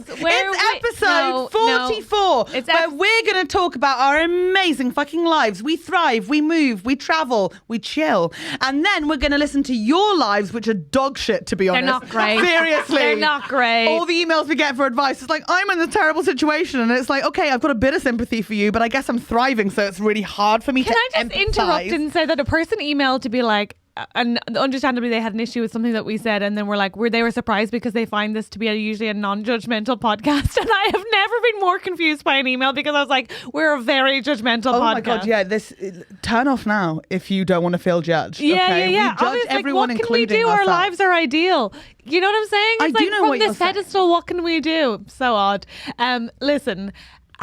It's episode 44, where we're going to talk about our amazing fucking lives. We thrive, we move, we travel, we chill. And then we're going to listen to your lives, which are dog shit, to be honest. They're not great. Seriously. They're not great. All the emails we get for advice, it's like, I'm in a terrible situation. And it's like, okay, I've got a bit of sympathy for you, but I guess I'm thriving, so it's really hard for me to Can I just interrupt and say that a person emailed to be like, and understandably they had an issue with something that we said, and then they were surprised because they find this to be usually a non-judgmental podcast, and I have never been more confused by an email because I was like, we're a very judgmental podcast. Oh my god, yeah, turn off now if you don't want to feel judged. Yeah, okay? yeah. We judge everyone, what can we do? ourselves. Our lives are ideal. You know what I'm saying? It's I do know from what this you're saying. pedestal, what can we do? So odd. Listen.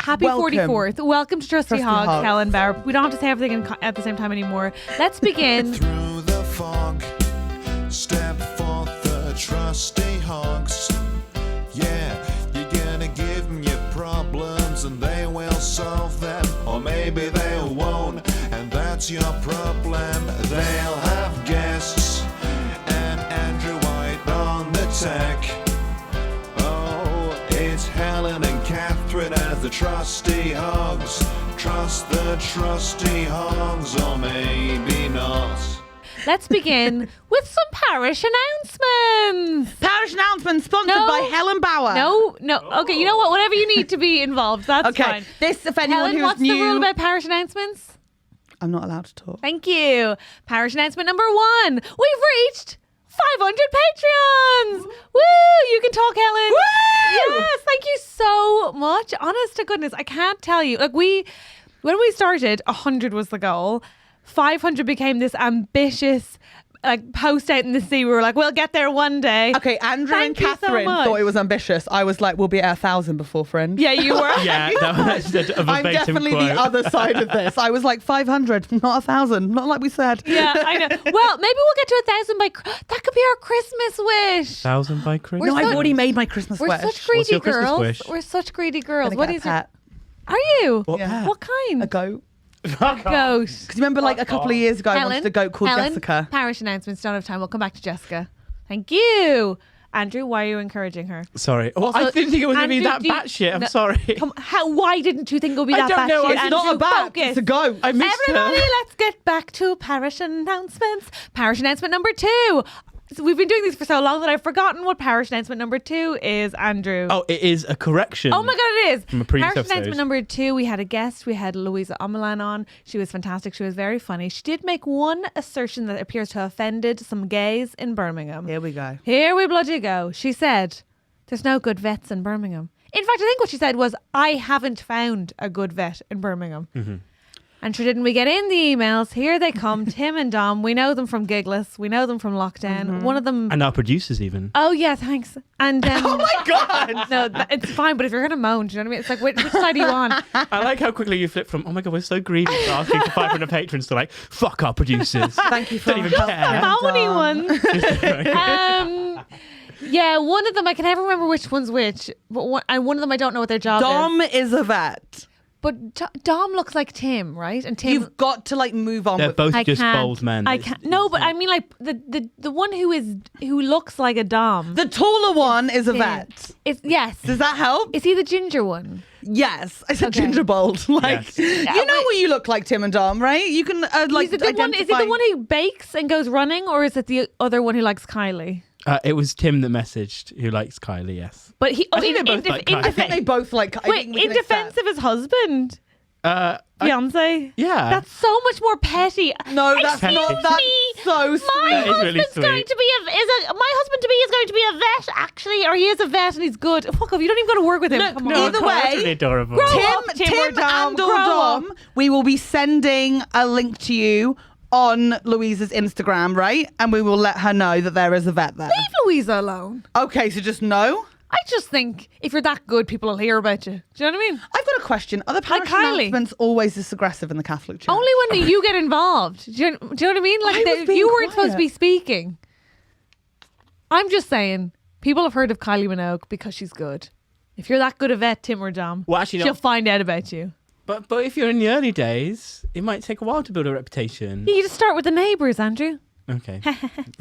Happy Welcome. 44th. Welcome to Trusty Hogs, Helen Bauer. We don't have to say everything at the same time anymore. Let's begin. Through the fog, step forth the trusty hogs. Yeah, you're gonna give them your problems and they will solve them. Or maybe they won't, and that's your problem. They'll have guests and Andrew White on the tech. It's Helen and Catherine as the Trusty Hogs. Trust the Trusty Hogs, or maybe not. Let's begin with some parish announcements. Parish Announcements sponsored by Helen Bauer. No. Okay, you know what? Whatever you need to be involved, that's okay. fine. This, if anyone Helen, who's what's new, the rule about parish announcements? I'm not allowed to talk. Thank you. Parish announcement number 1. We've reached 500 Patreons. Woo! You can talk, Helen. Woo! Yes, thank you so much. Honest to goodness, I can't tell you. Like when we started, 100 was the goal. 500 became this ambitious post out in the sea. We were like, we'll get there one day. Okay, Andrew and Thank you so Catherine much. thought it was ambitious. I was like, we'll be at 1,000 before, friend. Yeah, you were. Yeah, that's a verbatim I'm definitely quote. the other side of this. I was like 500, not 1,000, not like we said. Yeah, I know. Well, maybe we'll get to 1,000 that could be our Christmas wish. 1,000 by Christmas. No, I've already made my Christmas We're wish. such greedy your Christmas girls. wish? We're such greedy girls. Gonna What get is a pet. it? Are you? What Yeah. What kind? A goat. Goat. Because remember, like a couple of years ago, I wanted a goat called Helen, Jessica. Parish announcements, don't have time. We'll come back to Jessica. Thank you. Andrew, why are you encouraging her? Sorry. Oh, Also, I didn't think it was going to be Andrew, that batshit. I'm sorry. Why didn't you think it would be that don't know. batshit? It's It's not a bat, Focus. it's a goat. I missed Everybody, her. let's get back to parish announcements. Parish announcement number 2. So we've been doing this for so long that I've forgotten what parish announcement number 2 is, Andrew. Oh, it is a correction. Oh my God, it is. From a previous Parish episode. announcement number 2, we had a guest. We had Louisa Omelan on. She was fantastic. She was very funny. She did make one assertion that appears to have offended some gays in Birmingham. Here we go. Here we bloody go. She said, there's no good vets in Birmingham. In fact, I think what she said was, I haven't found a good vet in Birmingham. Mm-hmm. And sure, didn't we get in the emails? Here they come, Tim and Dom. We know them from Gigless. We know them from Lockdown. Mm-hmm. One of them... And our producers even. Oh, yeah, thanks. And Oh my God! no, it's fine, but if you're going to moan, do you know what I mean? It's like, which side are you on? I like how quickly you flip from, oh my God, we're so greedy for asking for 500 patrons to like, fuck our producers. Thank you for Don't even help. care. How many ones? Yeah, one of them, I can never remember which one's which, but one of them I don't know what their job is. Dom is a vet. But Dom looks like Tim, right? And Tim... You've got to like move on They're with both I just can't. bold men. I can't. No, but I mean like the one who looks like a Dom. The taller one is a vet. Yes. Does that help? Is he the ginger one? Yes, I said Okay. ginger bold. Like Yes. you know what you look like, Tim and Dom, right? You can like Is it the one? Is it the one who bakes and goes running, or is it the other one who likes Kylie? It was Tim that messaged who likes Kylie, yes. But he. I think they both like Kylie. I think they both like. I Wait, think we in can defense accept. of his husband, Beyonce. Yeah. That's so much more petty. No, that's Excuse not. That's me, so My sweet. That is really husband's going sweet. to be my husband to be is going to be a vet, actually, or he is a vet and he's good. Fuck off! You don't even got to work with him. Look, Come on. No, Either that's way, really adorable. Grow Tim, up, Tim or Dom. and or Grow Dom, we will be sending a link to you on Louisa's Instagram, right? And we will let her know that there is a vet there. Leave Louisa alone. Okay, so just know. I just think if you're that good, people will hear about you. Do you know what I mean? I've got a question. Are the parish Kylie. announcements always this aggressive in the Catholic Church? Only when you get involved. Do you know what I mean? Like I was being you weren't supposed to quiet. be speaking. I'm just saying, people have heard of Kylie Minogue because she's good. If you're that good a vet, Tim or Dom, Well, actually, she'll no. find out about you. But if you're in the early days, it might take a while to build a reputation. You just start with the neighbours, Andrew. Okay. See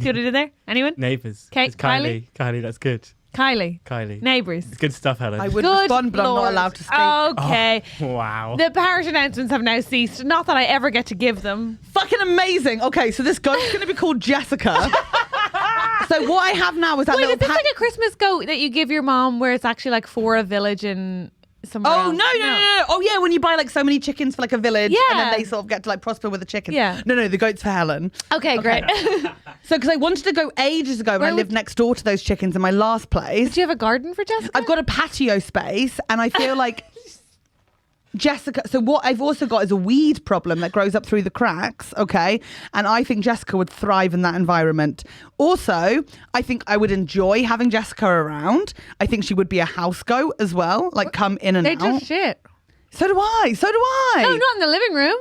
what I did there? Anyone? Neighbours. Okay, It's Kylie. Kylie, that's good. Kylie. Neighbours. It's good stuff, Helen. I would Good respond, but I'm Lord. not allowed to speak. Okay. Oh, wow. The parish announcements have now ceased. Not that I ever get to give them. Fucking amazing. Okay, so this goat's going to be called Jessica. So what I have now is that Wait, little is this like a Christmas goat that you give your mom where it's actually like for a village in somewhere Oh, else? no. Oh, yeah, when you buy like so many chickens for like a village and then Yeah. they sort of get to like prosper with the chickens. Yeah. No, the goat's for Helen. Okay, great. So, because I wanted to go ages ago when I lived next door to those chickens in my last place. Do you have a garden for Jessica? I've got a patio space and I feel like Jessica, so what I've also got is a weed problem that grows up through the cracks, okay? And I think Jessica would thrive in that environment. Also, I think I would enjoy having Jessica around. I think she would be a house goat as well, like come in and They out. just shit. So do I. No, not in the living room.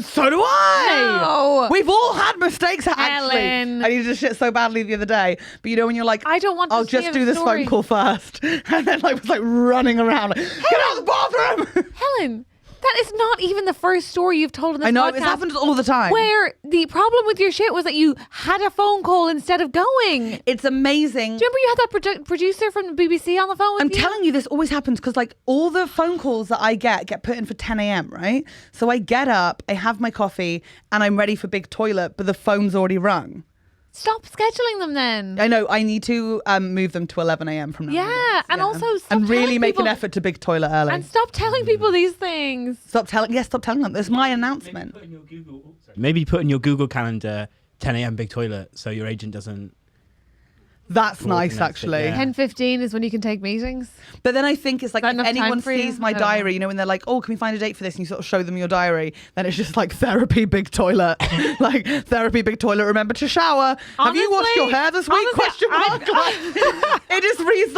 So do I. No. We've all had mistakes, actually. Ellen. I needed to shit so badly the other day. But you know when you're like, I don't want to I'll see just a do this story. phone call first. And then I was like running around. Like, get out of the bathroom. Helen, that is not even the first story you've told in this I know, podcast. it happens all the time. Where the problem with your shit was that you had a phone call instead of going. It's amazing. Do you remember you had that producer from the BBC on the phone with I'm you? telling you, this always happens because like all the phone calls that I get put in for 10 a.m, right? So I get up, I have my coffee and I'm ready for big toilet, but the phone's already rung. Stop scheduling them then. I know, I need to move them to 11 a.m. from now Yeah, onwards. and also stop and really telling make people- an effort to big toilet early. And stop telling people these things. Stop telling them. It's my announcement. Maybe put in your Google calendar 10 a.m. big toilet so your agent doesn't. That's Well, nice, that's it, actually. yeah. 10:15 is when you can take meetings. But then I think it's like Is that if enough time anyone for you? sees my I don't know. diary, you know, when they're like, "Oh, can we find a date for this?" and you sort of show them your diary, then it's just like therapy, big toilet, like therapy, big toilet. Remember to shower. Have you washed your hair this week? honestly, Question mark. It just reads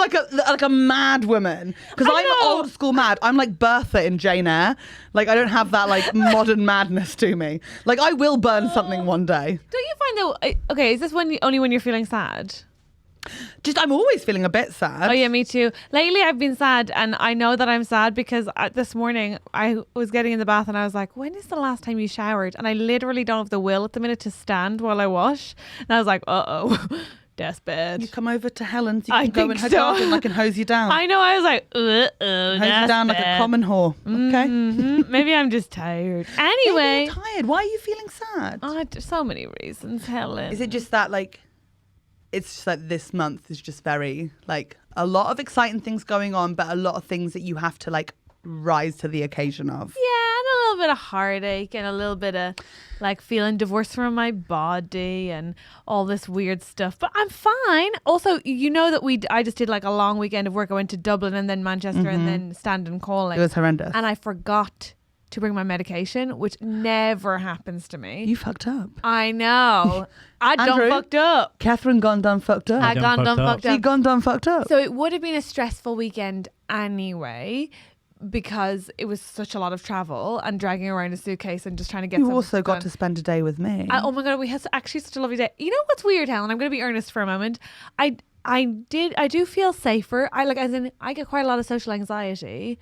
like a mad woman because I I'm know. old school mad. I'm like Bertha in Jane Eyre. Like I don't have that like modern madness to me. Like I will burn something one day. Don't you find though? Okay, is this only when you're feeling sad? Just I'm always feeling a bit sad. Oh yeah, me too. Lately I've been sad, and I know that I'm sad because this morning I was getting in the bath and I was like, when is the last time you showered? And I literally don't have the will at the minute to stand while I wash. And I was like, deathbed. You come over to Helen's, you I can go think in her so. garden and I can hose you down. I know, I was like, Hose you down like a common whore. Okay? Maybe I'm just tired. Maybe Anyway, you're tired. Why are you feeling sad? so many reasons, Helen. Is it just that like it's just like this month is just very like a lot of exciting things going on, but a lot of things that you have to like rise to the occasion of? Yeah, and a little bit of heartache and a little bit of like feeling divorced from my body and all this weird stuff. But I'm fine. Also, you know that I just did like a long weekend of work. I went to Dublin and then Manchester and then Standon Calling. It was horrendous. And I forgot to bring my medication, which never happens to me. You fucked up. I know. I done Andrew? fucked up. Catherine gone done fucked up. I gone done fucked She up. gone done fucked up. So it would have been a stressful weekend anyway, because it was such a lot of travel and dragging around a suitcase and just trying to get You something also got done. to spend a day with me. Oh my god, we had actually such a lovely day. You know what's weird, Helen? I'm going to be earnest for a moment. I do feel safer. I get quite a lot of social anxiety,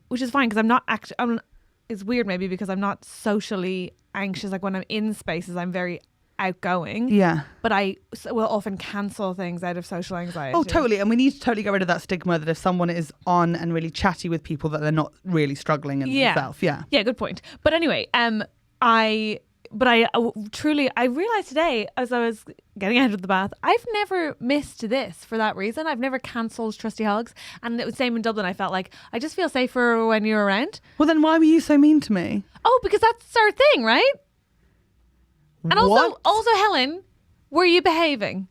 which is fine because I'm not actually. It's weird maybe because I'm not socially anxious. Like when I'm in spaces, I'm very outgoing. Yeah. But I will often cancel things out of social anxiety. Oh, totally. And we need to totally get rid of that stigma that if someone is on and really chatty with people that they're not really struggling in themselves. Yeah. Yeah, good point. But anyway, I truly realized today as I was getting out of the bath, I've never missed this for that reason. I've never cancelled TrustyHogs, and it was same in Dublin. I felt like I just feel safer when you're around. Well, then why were you so mean to me? Oh, because that's our thing, right? And What? also, Helen, were you behaving?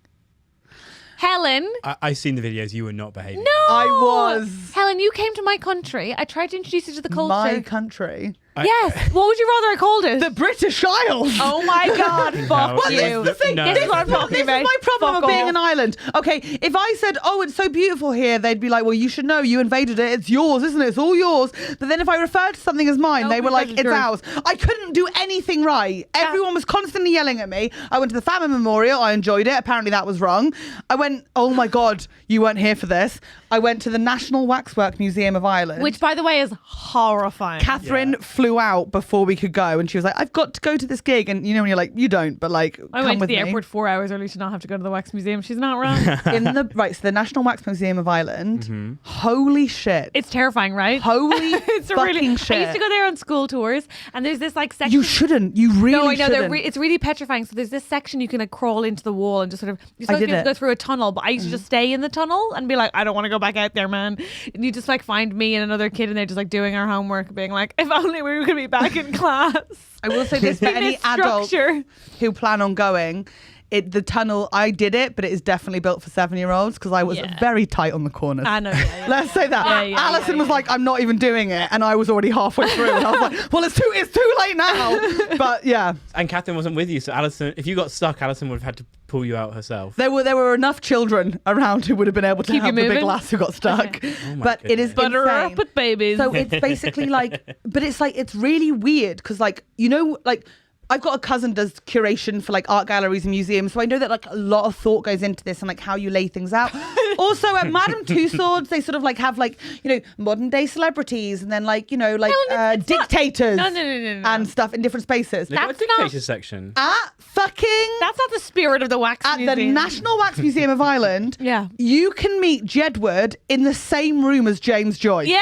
Helen? I've seen the videos. You were not behaving. No! I was. Helen, you came to my country. I tried to introduce you to the culture. My country. Yes. What would you rather I called it? The British Isles. Oh my God, fuck Well, you. This is the thing. No. This is what I'm This talking is about. my problem Fuck of being off. an island. Okay, if I said, "Oh, it's so beautiful here," they'd be like, "Well, you should know. You invaded it. It's yours, isn't it? It's all yours." But then if I referred to something as mine, No, they were like, because "It's it's ours." I couldn't do anything right. Everyone was constantly yelling at me. I went to the Famine Memorial. I enjoyed it. Apparently, that was wrong. I went, "Oh my God, you weren't here for this." I went to the National Waxwork Museum of Ireland. Which, by the way, is horrifying. Catherine flew out before we could go, and she was like, I've got to go to this gig. And you know, when you're like, you don't, but like, I come went to with the me. airport 4 hours early to not have to go to the wax museum. She's not wrong. So the National Wax Museum of Ireland, holy shit. It's terrifying, right? Holy It's fucking shit. I used to go there on school tours, and there's this like section. You shouldn't. You really No, I know. shouldn't. It's really petrifying. So there's this section you can like crawl into the wall and just sort of. You're I supposed to did be able to it. go through a tunnel, but I used to just stay in the tunnel and be like, I don't want to go back out there, man. And you just like find me and another kid, and they're just like doing our homework, being like, if only we were going to be back in class. I will say this for In any this adults structure. who plan on going. The tunnel, I did it, but it is definitely built for 7-year-olds because I was very tight on the corners. I know. Yeah. Let's say that. Yeah, Alison was like, I'm not even doing it. And I was already halfway through. And I was like, well, it's too late now. But yeah. And Catherine wasn't with you, so Alison, if you got stuck, Alison would have had to pull you out herself. There were enough children around who would have been able to Keep you help the big moving? lass who got stuck. Okay. Oh my But it is goodness. Butter insane. up with babies. So it's basically like, but it's like, it's really weird because like, you know, like I've got a cousin does curation for like art galleries and museums. So I know that like a lot of thought goes into this and like how you lay things out. Also at Madame Tussauds, they sort of like have like, you know, modern day celebrities and then like, you know, like it's not- dictators No. and stuff in different spaces. They've got a That's not- dictator section. At fucking That's not the spirit of the wax at museum. the National Wax Museum of Ireland, Yeah. you can meet Jedward in the same room as James Joyce. Yeah.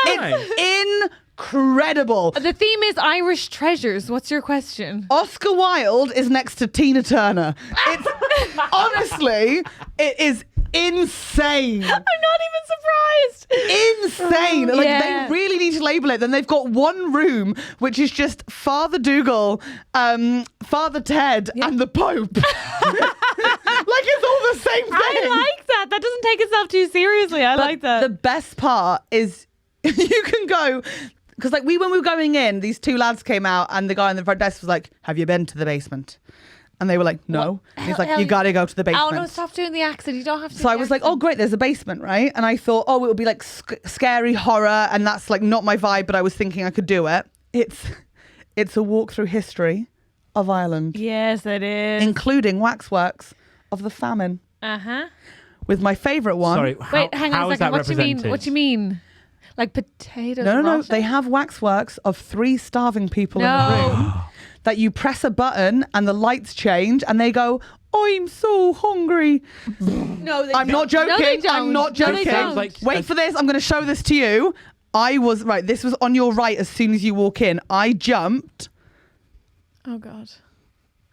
It's incredible. The theme is Irish treasures. What's your question? Oscar Wilde is next to Tina Turner. It's honestly, it is insane. I'm not even surprised. Insane. Like Yeah. they really need to label it. Then they've got one room which is just Father Dougal, Father Ted, and the Pope. Like it's all the same thing. I like that. That doesn't take itself too seriously. I But like that. The best part is you can go. Because like when we were going in, these two lads came out and the guy on the front desk was like, have you been to the basement? And they were like, no. And he's like, you got to go to the basement. Oh no, stop doing the accent. You don't have to. So I was like, oh, great, there's a basement, right? And I thought, oh, it would be like scary horror. And that's like not my vibe, but I was thinking I could do it. It's a walk through history of Ireland, yes, it is. including waxworks of the famine, with my favourite one. Sorry, Wait, hang how on a is that second. What do you mean? represented? What do you mean? Like potatoes? No. rotten? They have waxworks of 3 starving people in No. the room that you press a button and the lights change and they go, I'm so hungry. No, they I'm not don't. joking. No, they don't. I'm not No, they joking. don't. Like- Wait for this. I'm going to show this to you. I was, right, this was on your right as soon as you walk in. I jumped. Oh god.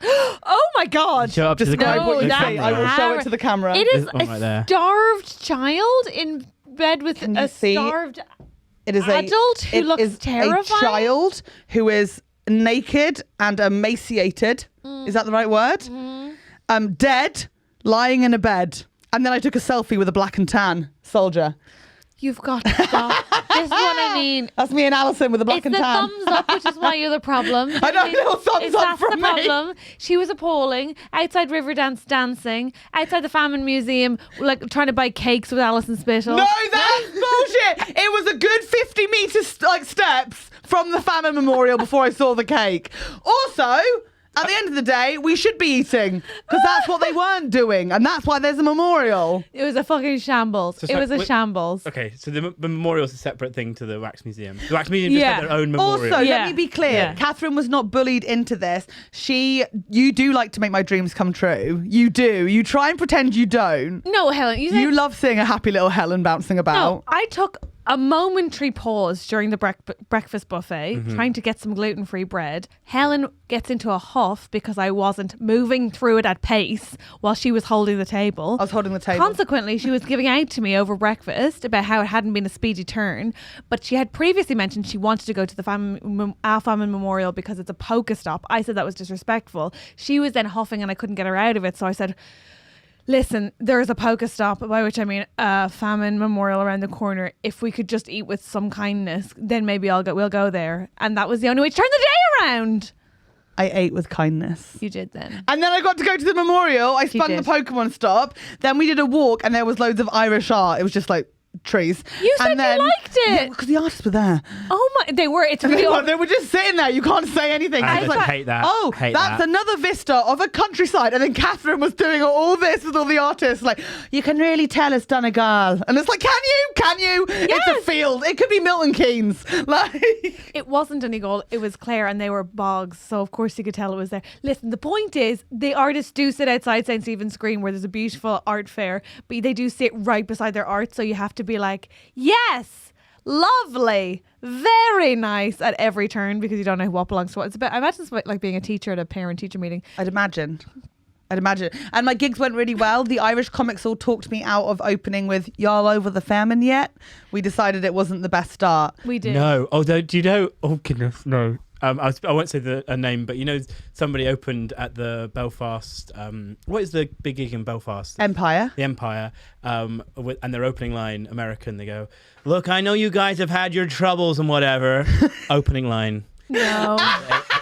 Oh my god. Show up to the Describe No, what you that's see. I will show it to the camera. It is There's one right there. a starved child in bed with Can you a see? starved It is adult who it looks is terrifying? a child who is naked and emaciated. Is that the right word? Dead, lying in a bed. And then I took a selfie with a black and tan soldier. You've got to stop. This is what I mean. That's me and Alison with a black It's and the tan. thumbs up, which is why you're the problem. I know, little thumbs up That's from the me. problem. She was appalling. Outside Riverdance dancing. Outside the Famine Museum, like trying to buy cakes with Alison Spittle. No, that's bullshit. It was a good 50 metre steps from the Famine Memorial before I saw the cake. Also, at the end of the day, we should be eating because that's what they weren't doing. And that's why there's a memorial. It was a fucking shambles. So It was a wait- shambles. Okay, so the memorial is a separate thing to the wax museum. The wax museum just Yeah. had their own memorial. Also, Yeah. let me be clear. Yeah. Catherine was not bullied into this. You do like to make my dreams come true. You do. You try and pretend you don't. No, Helen, you said You love seeing a happy little Helen bouncing about. no. I took a momentary pause during the breakfast buffet, trying to get some gluten-free bread. Helen gets into a huff because I wasn't moving through it at pace while she was holding the table. I was holding the table. Consequently, she was giving out to me over breakfast about how it hadn't been a speedy turn, but she had previously mentioned she wanted to go to the Famine Memorial because it's a polka stop. I said that was disrespectful. She was then huffing and I couldn't get her out of it, so I said, listen, there's a polka stop, by which I mean a famine memorial around the corner. If we could just eat with some kindness, then maybe we'll go there. And that was the only way to turn the day around. I ate with kindness. You did then. And then I got to go to the memorial. I spun the did. Pokemon stop. Then we did a walk and there was loads of Irish art. It was just like trees. You said you liked it. Because the artists were there. Oh my, they were. It's really. They were just sitting there. You can't say anything. I It's like, hate that. Oh, Hate that's that. another vista of a countryside. And then Catherine was doing all this with all the artists. Like, you can really tell it's Donegal. And it's like, can you? Can you? It's a field. It could be Milton Keynes. Like, It wasn't Donegal, it was Clare, and they were bogs, so of course you could tell it was there. Listen, the point is, the artists do sit outside St. Stephen's Green where there's a beautiful art fair, but they do sit right beside their art, so you have to be like, yes, lovely, very nice at every turn, because you don't know what belongs to what. It's about, I imagine it's like being a teacher at a parent-teacher meeting. I'd imagine. And my gigs went really well. The Irish comics all talked me out of opening with "Y'all over the famine yet?" We decided it wasn't the best start. We did. No. Although, do you know? Oh goodness, no. I won't say a name, but you know, somebody opened at the Belfast. What is the big gig in Belfast? Empire. The Empire. And their opening line, American. They go, "Look, I know you guys have had your troubles and whatever." Opening line. No.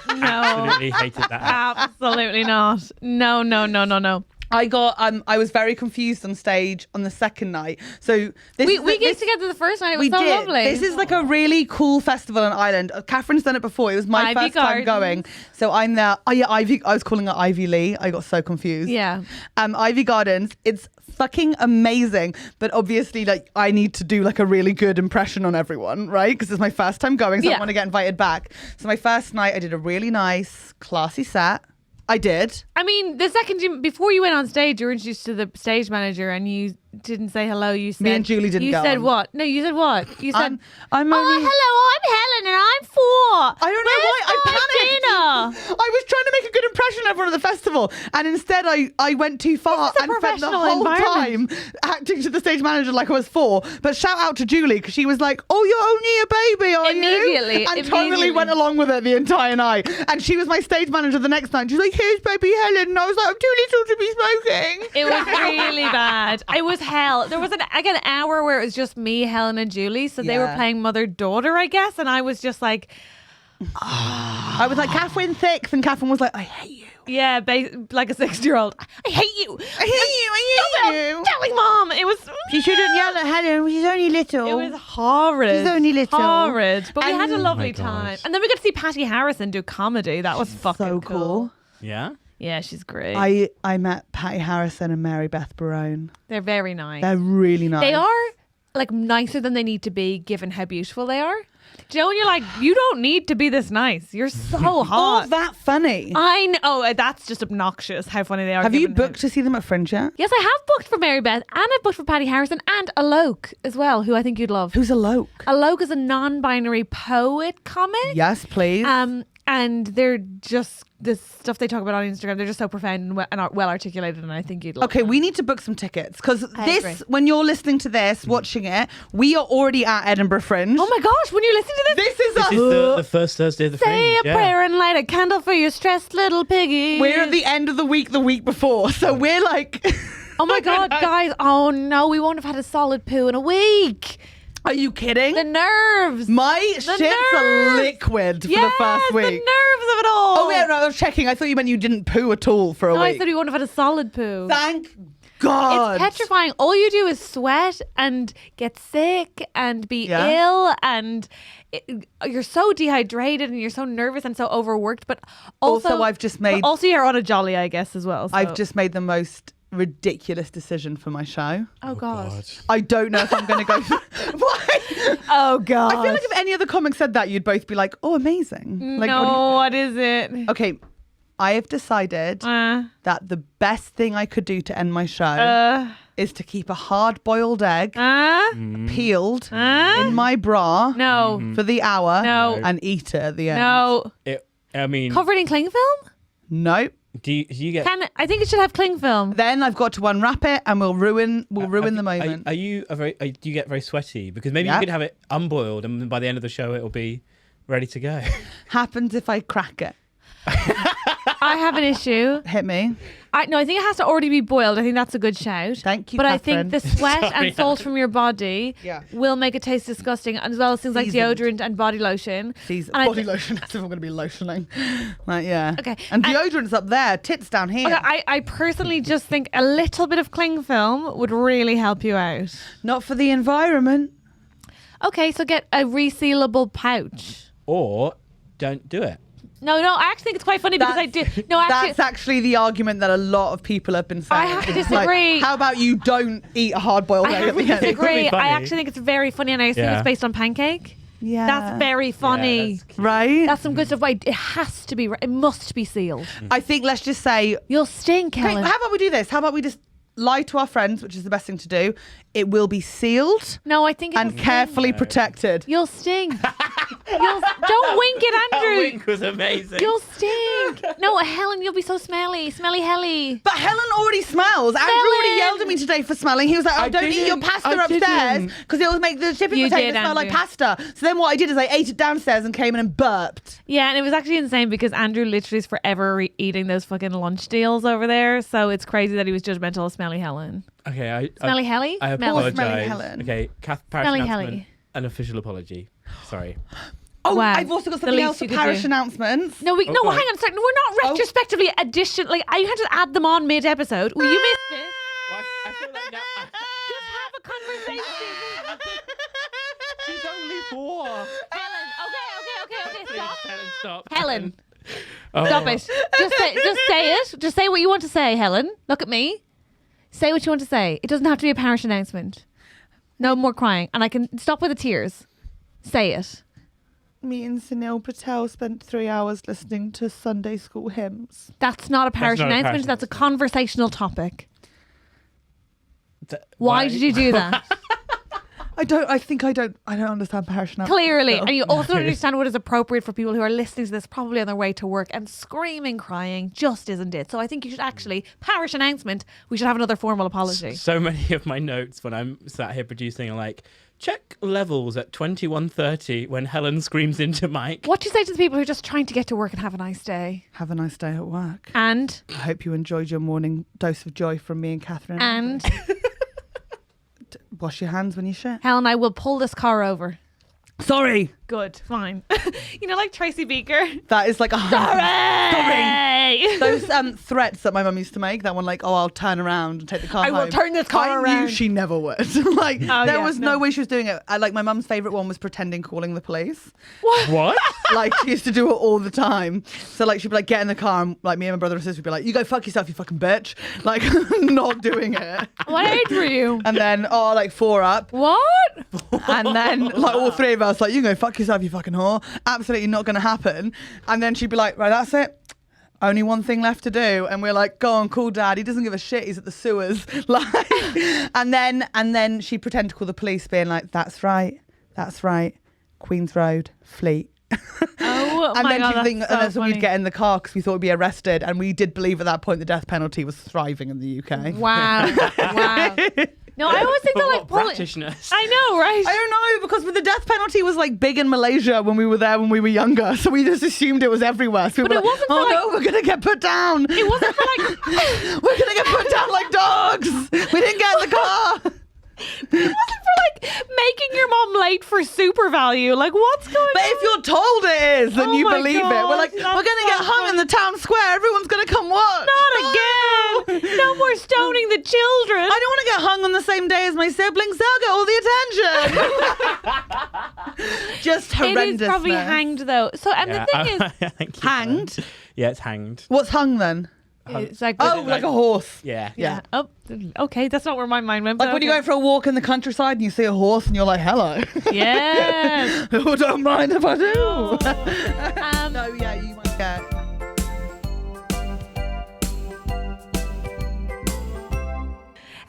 No. Absolutely hated that. Absolutely not. No. I was very confused on stage on the second night. So We gigged together the first night. It was we so did. lovely. This is like a really cool festival in Ireland. Catherine's done it before. It was my Ivy first time Gardens. going. So I'm there. Oh yeah, Ivy. I was calling it Ivy Lee. I got so confused. Yeah. Ivy Gardens. It's fucking amazing. But obviously, like, I need to do like a really good impression on everyone, right? Because it's my first time going, so I want to get invited back. So my first night, I did a really nice, classy set. I did. I mean, the second before you went on stage, you were introduced to the stage manager, and you didn't say hello. You said Me and Julie didn't You go said on. what? No, you said what? You said, I'm only. hello, I'm Helen, and I'm 4. I don't know why I panicked. I was trying to make a good impression of everyone at the festival, and instead I went too far This is a and spent the professional whole time environment. acting to the stage manager like I was 4. But shout out to Julie, because she was like, "Oh, you're only a baby, are you?" Immediately, and totally immediately. went along with it the entire night. And she was my stage manager the next night. She's like, "Here's baby Helen," and I was like, "I'm too little to be smoking." It was really bad. It was hell. There was an hour where it was just me, Helen, and Julie. So they were Yeah. playing mother-daughter, I guess. And I was just like, I was like, "Catherine Six," and Catherine was like, "I hate you. yeah, like a 6-year-old. I hate you. I hate you. I hate you." Telling mom. It was. She shouldn't yell at Helen. She's only little. It was horrid. She's only little. Horrid. But we had a And- lovely Oh my time. gosh. And then we got to see Patty Harrison do comedy. That was fucking so cool. Yeah. Yeah, she's great. I met Patty Harrison and Mary Beth Barone. They're very nice. They're really nice. They are like nicer than they need to be given how beautiful they are. Do you know when you're like, you don't need to be this nice. You're so All hot. that funny. I know. Oh, that's just obnoxious how funny they are. Have you given how- booked to see them at Fringe yet? Yes, I have booked for Mary Beth, and I've booked for Patty Harrison and Alok as well, who I think you'd love. Who's Alok? Alok is a non-binary poet comic. Yes, please. And they're just the stuff they talk about on Instagram. They're just so profound and well articulated, and I think you'd love. Okay, them. we need to book some tickets because agree. this, when you're listening to this, watching it, we are already at Edinburgh Fringe. Oh my gosh! When you're listening to this, This is This us. is the first Thursday of the say Fringe. a prayer and light a candle for your stressed little piggy. We're at the end of the week before, so we're like, Oh my god, guys! Oh no, we won't have had a solid poo in a week. are you kidding? The nerves. My shit's a nerves. liquid for Yes, the first week. the nerves of it all. Oh yeah, no, I was checking. I thought you meant you didn't poo at all for a No, week. I said we wouldn't have had a solid poo. Thank God. It's petrifying. All you do is sweat and get sick and be ill, and you're so dehydrated and you're so nervous and so overworked. But also I've just made. but also you're on a jolly, I guess, as well. So. I've just made the most ridiculous decision for my show. Oh god. I don't know if I'm going to go. Why? Oh god. I feel like if any other comic said that, you'd both be like, "Oh, amazing!" Like, no, what is it? okay, I have decided that the best thing I could do to end my show is to keep a hard-boiled egg peeled in my bra No. for the hour No. and eat it at the end. No. I mean, Covered in cling film? Nope. do you get? I think it should have cling film. Then I've got to unwrap it, and we'll ruin the moment. Do you get very sweaty? Because maybe Yeah. you could have it unboiled, and by the end of the show, it'll be ready to go. Happens if I crack it. I have an issue. Hit me. I think it has to already be boiled. I think that's a good shout. Thank you, But Catherine. I think the sweat Sorry, and salt from your body Yeah. will make it taste disgusting, as well as things like Seasoned. deodorant and body lotion. And I Body thi- lotion. As if I'm going to be lotioning. Like, yeah. Okay. And And- deodorant's up there. Tits down here. Okay, I personally just think a little bit of cling film would really help you out. Not for the environment. Okay, so get a resealable pouch. Or don't do it. No, I actually think it's quite funny because I did. No, actually, That's actually the argument that a lot of people have been saying. I have to Like, disagree. how about you don't eat a hard-boiled I egg have at to the end? disagree. funny. I actually think it's very funny, and I assume Yeah. it's based on pancake. Yeah. That's very funny. Yeah, that's cute. Right? That's some good stuff. But it has to be. It must be sealed. I think let's just say... You'll stink, Hey, Helen. how about we do this? How about we just lie to our friends, which is the best thing to do. It will be sealed No, I think and it'll carefully stink. protected. You'll stink. Don't wink it, That Andrew. wink was amazing. You'll stink. No, Helen, you'll be so smelly. Smelly Helly. But Helen already smells. Andrew already Helen! yelled at me today for smelling. He was like, "Oh, I don't eat your didn't. pasta I upstairs didn't. because it will make the shipping You container did, smell like Andrew. pasta." So then what I did is I ate it downstairs and came in and burped. Yeah, and it was actually insane because Andrew literally is forever eating those fucking lunch deals over there. So it's crazy that he was judgmental of Smelly Helen. Okay, Smelly Helly? I Smelly. apologise. Smelly Helen. Okay, Parish Smelly Announcement, Helly. an official apology. Sorry. Oh, Wow. I've also got The something least else for you could parish do. announcements. No, Oh, hang go on. on a second. We're not retrospectively addition. Like, I had to add them on mid-episode. Well, you missed it. Well, I feel like now. Just have a conversation. She's only 4. Helen, okay, Please, stop. Helen, stop. Helen, Oh. stop it. Just say it. Just say what you want to say, Helen. Look at me. Say what you want to say. It doesn't have to be a parish announcement. No more crying. And I can stop with the tears. Say it. Me and Sunil Patel spent 3 hours listening to Sunday school hymns. That's not a parish not a parish announcement. That's a conversational topic. Th- Why did you do that? I don't understand parish announcements. Clearly. still. And you also don't understand what is appropriate for people who are listening to this probably on their way to work and screaming, crying, just isn't it? So I think you should actually, parish announcement, we should have another formal apology. So many of my notes when I'm sat here producing are like, check levels at 21:30 when Helen screams into mic. What do you say to the people who are just trying to get to work and have a nice day? Have a nice day at work. And, I hope you enjoyed your morning dose of joy from me and Catherine. and, Wash your hands when you shit. Helen, I will pull this car over. Sorry. Good, fine. You know, like Tracy Beaker. That is like a Sorry. Those threats that my mum used to make, that one like, "Oh, I'll turn around and take the car I will home." turn this car I knew around. she never would. Like, there yeah, was no way she was doing it. Like, my mum's favourite one was pretending calling the police. What? Like, she used to do it all the time. So, like, she'd be like, get in the car, and like, me and my brother and sister would be like, "You go fuck yourself, you fucking bitch." Like, not doing it. What age were you? And then, like 4 up. What? And then, like, all 3 of us, like, "You go fuck yourself, you fucking whore." Absolutely not going to happen. And then she'd be like, "Right, that's it. Only one thing left to do." And we're like, "Go on, call Dad. He doesn't give a shit. He's at the sewers." Like, and then she'd pretend to call the police, being like, "That's right. Queen's Road, Fleet." Oh And my then God, she'd think, that's and so then so we'd funny. get in the car because we thought we'd be arrested. And we did believe at that point the death penalty was thriving in the UK. Wow. Wow. No, I always think that like What Britishness. I know, right? I don't know, because the death penalty was like big in Malaysia when we were there when we were younger, so we just assumed it was everywhere. So we But were it like, wasn't for, "Oh like- no, we're gonna get put down. It wasn't for like We're gonna get put down like dogs. We didn't get in the car." it wasn't for like making your mom late for super value. Like what's going But on? if you're told it is, then Oh you my believe it. God, We're like, that's we're gonna get so hung in the town square. Everyone's gonna come watch. Not again. No more stoning the children. I don't want to get hung on the same day as my siblings. They'll get all the attention. Just horrendous. It is probably hanged though. So and the thing is Thank you, Hanged? Helen. Yeah, it's hanged. What's hung then? it's like Oh, like a horse. Yeah. Yeah. Oh, okay. That's not where my mind went. Like but when you okay. go for a walk in the countryside and you see a horse and you're like, "Hello." Yes. Oh, don't mind if I do. Um, Yeah, you might get.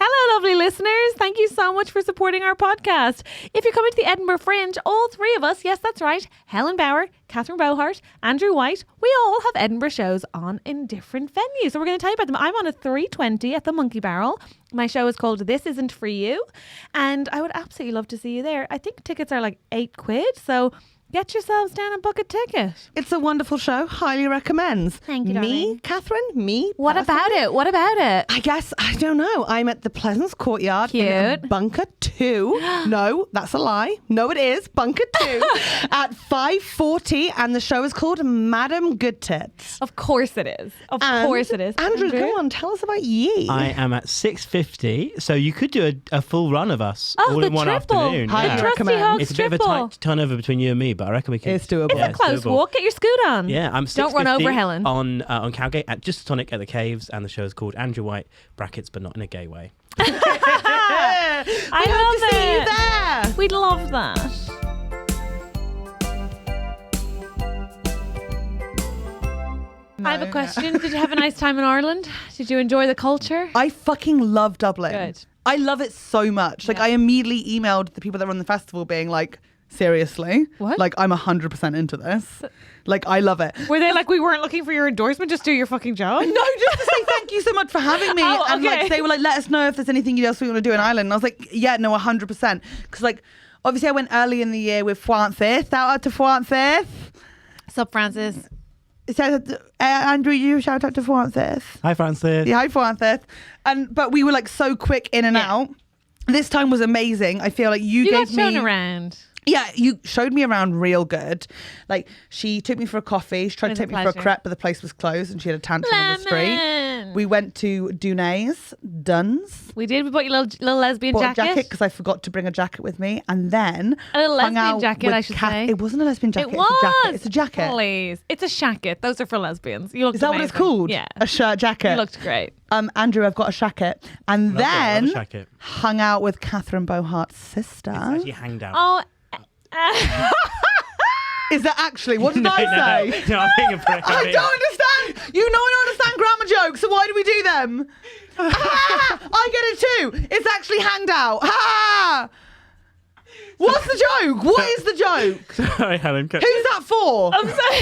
Hello, lovely listeners. Thank you so much for supporting our podcast. If you're coming to the Edinburgh Fringe, all 3 of us, yes, that's right, Helen Bauer, Catherine Bohart, Andrew White, we all have Edinburgh shows on in different venues. So we're going to tell you about them. I'm on a 3:20 at the Monkey Barrel. My show is called This Isn't For You. And I would absolutely love to see you there. I think tickets are like £8. So Get yourselves down and book a ticket. It's a wonderful show. Highly recommends. Thank you, Me, darling. Catherine, me. What personally. about it? What about it? I guess, I don't know. I'm at the Pleasance Courtyard in Cute. Bunker 2. No, that's a lie. No, it is. Bunker 2 at 5:40, and the show is called Madam Good Tits. Of course it is. Of course it is. Andrew, go on. Tell us about ye. I am at 6:50, so you could do a full run of us Oh, all the in one triple. afternoon. Highly The recommend. TrustyHogs It's a bit of a triple. tight turnover between you and me, but I reckon we can. It's doable. It's a close doable. walk. Get your scoot on. Yeah, I'm Don't run 6:50 over Helen. on Cowgate at Just a Tonic at the Caves, and the show is called Andrew White brackets, but not in a gay way. I love hope to see you it. there. We'd love that. I have a question. Did you have a nice time in Ireland? Did you enjoy the culture? I fucking love Dublin. Good. I love it so much. Like, Yeah. I immediately emailed the people that run the festival being like, seriously? What? Like, I'm 100% into this. Like, I love it. Were they like, we weren't looking for your endorsement, just do your fucking job? No, just to say thank you so much for having me. Oh, And like okay. they were like, let us know if there's anything else we want to do in Ireland. And I was like, yeah, no, 100%. Because like, obviously I went early in the year with Francis. Shout out to Francis. Sup, Francis? Andrew, you shout out to Francis. Hi, Francis. Yeah, hi Francis. But we were like so quick in and Yeah. out. This time was amazing. I feel like you got gave me shown around. Yeah, you showed me around real good. Like, she took me for a coffee. She tried to It's a take me for a pleasure. crepe, but the place was closed and she had a tantrum on the street. Lemon. We went to Dunn's. We did. We bought you a little lesbian Bought jacket. a jacket because I forgot to bring a jacket with me. And then A little hung lesbian out jacket, with I should say. It wasn't a lesbian jacket. It was. It's a jacket. Please. It's a shacket. Those are for lesbians. You looked Is that what it's amazing. called? Yeah. A shirt jacket. You looked great. Andrew, I've got a shacket. And Love it, I love a then shacket. hung out with Catherine Bohart's sister. It's actually hanged out. Oh. Is that actually? What did I say? No, I'm being a prick. I don't understand. You know I don't understand grammar jokes, so why do we do them? I get it too. It's actually hanged out. Ha! What's the joke? What is the joke? Sorry, Helen. Who's that for? I'm sorry.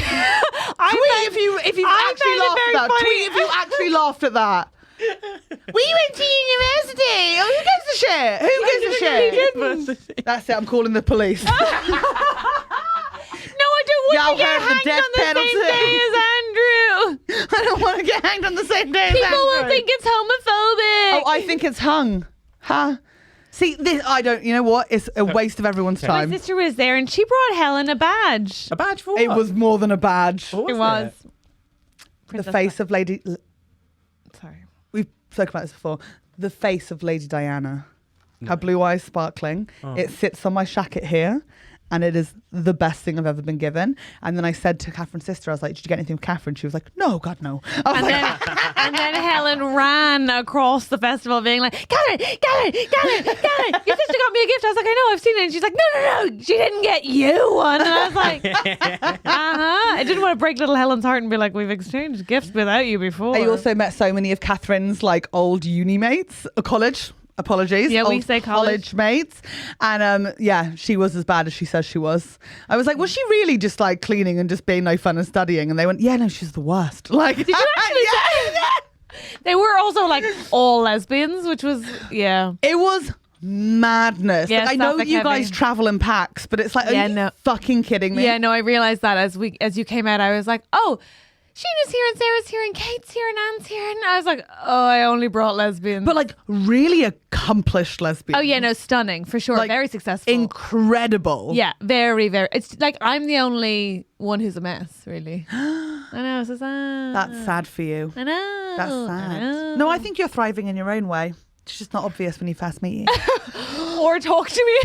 Tweet if you I actually found it laughed very at that. funny. Tweet if you actually lauged at that. We went to university. Oh, who gives a shit? Who gives a shit? That's it. I'm calling the police. No, I don't Y'all want to get heard the hanged death on the penalty. same day as Andrew. I don't want to get hanged on the same day as People will Andrew. think it's homophobic. Oh, I think it's hung. Huh? See, this, I don't, you know what? It's a waste of everyone's My time. sister was there and she brought Helen a badge. A badge for what? It was more than a badge. What It was. The Princess face of Lady... Sorry. We've spoken about this before. The face of Lady Diana. Her blue eyes sparkling. Oh. It sits on my shacket here. And it is the best thing I've ever been given. And then I said to Catherine's sister, I was like, did you get anything from Catherine? She was like, no, God, no. I was And like, then, and then Helen ran across the festival being like, Catherine, your sister got me a gift. I was like, I know, I've seen it. And she's like, no, she didn't get you one. And I was like, I didn't want to break little Helen's heart and be like, we've exchanged gifts without you before. I also met so many of Catherine's like old uni mates, college. Apologies. Yeah, we old say college. mates. And yeah, she was as bad as she says she was. I was like, was she really just like cleaning and just being no fun and studying? And they went, yeah, no, she's the worst. Like, did you actually say that? They were also like all lesbians, which was, yeah. It was madness. Yeah, like, I know Sapphic you heavy. guys travel in packs, but it's like, are Yeah, you no. fucking kidding me? Yeah, no, I realized that as you came out, I was like, oh, Sheena's here and Sarah's here and Kate's here and Anne's here. And I was like, oh, I only brought lesbians. But like really accomplished lesbians. oh, yeah, no, stunning, for sure. Like, very successful. Incredible. Yeah, very, very. It's like I'm the only one who's a mess, really. I know, it's so sad. That's sad for you. I know. That's I sad. know. No, I think you're thriving in your own way. It's just not obvious when you first meet you. Or talk to me.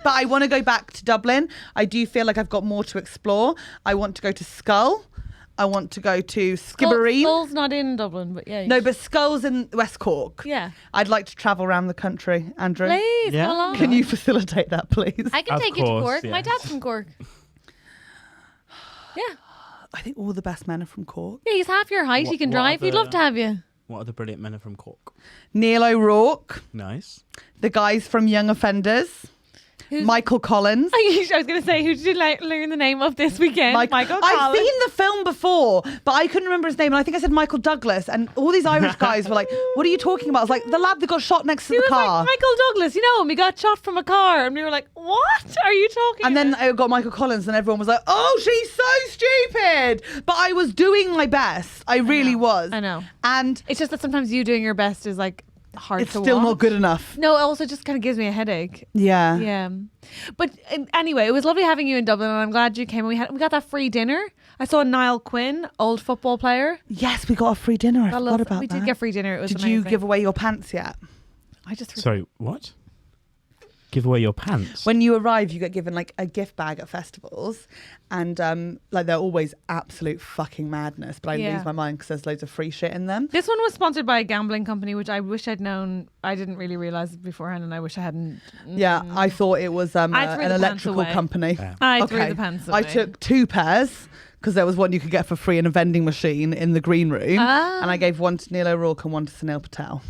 But I want to go back to Dublin. I do feel like I've got more to explore. I want to go to Skull. I want to go to Skibbereen. Skull's not in Dublin, but yeah. No, but Skull's in West Cork. Yeah. I'd like to travel around the country, Andrew. Please, Yeah. come along. Can you facilitate that, please? I can Of take you to course, Cork. My yes. dad's from Cork. Yeah. I think all the best men are from Cork. Yeah, he's half your height. What- He can what drive. are He'd love the- to have you. What are the brilliant men are from Cork? Neil O'Rourke, Nice. the guys from Young Offenders, Michael Collins. I was going to say, who did you learn the name of this weekend? Michael Collins. I've seen the film before, but I couldn't remember his name. And I think I said Michael Douglas. And all these Irish guys were like, what are you talking about? I was like, the lad that got shot next to the car. Like, Michael Douglas, you know him. He got shot from a car. And we were like, what are you talking And about? then I got Michael Collins and everyone was like, oh, she's so stupid. But I was doing my best. I really was. I know. And it's just that sometimes you doing your best is like hard it's to still watch. not good enough. No, it also just kind of gives me a headache. Yeah. Yeah. But anyway, it was lovely having you in Dublin and I'm glad you came. We got that free dinner. I saw Niall Quinn, old football player. Yes, we got a free dinner. I forgot about that. We did get free dinner. It was Did amazing. you give away your pants yet? I just Sorry, what? Give away your pants? When you arrive, you get given like a gift bag at festivals, and like they're always absolute fucking madness. But I lose my mind because there's loads of free shit in them. This one was sponsored by a gambling company, which I wish I'd known. I didn't really realize it beforehand, and I wish I hadn't. Yeah, I thought it was an electrical company. Yeah. I threw the pants away. I took 2 pairs because there was one you could get for free in a vending machine in the green room, and I gave one to Neil O'Rourke and one to Sunil Patel.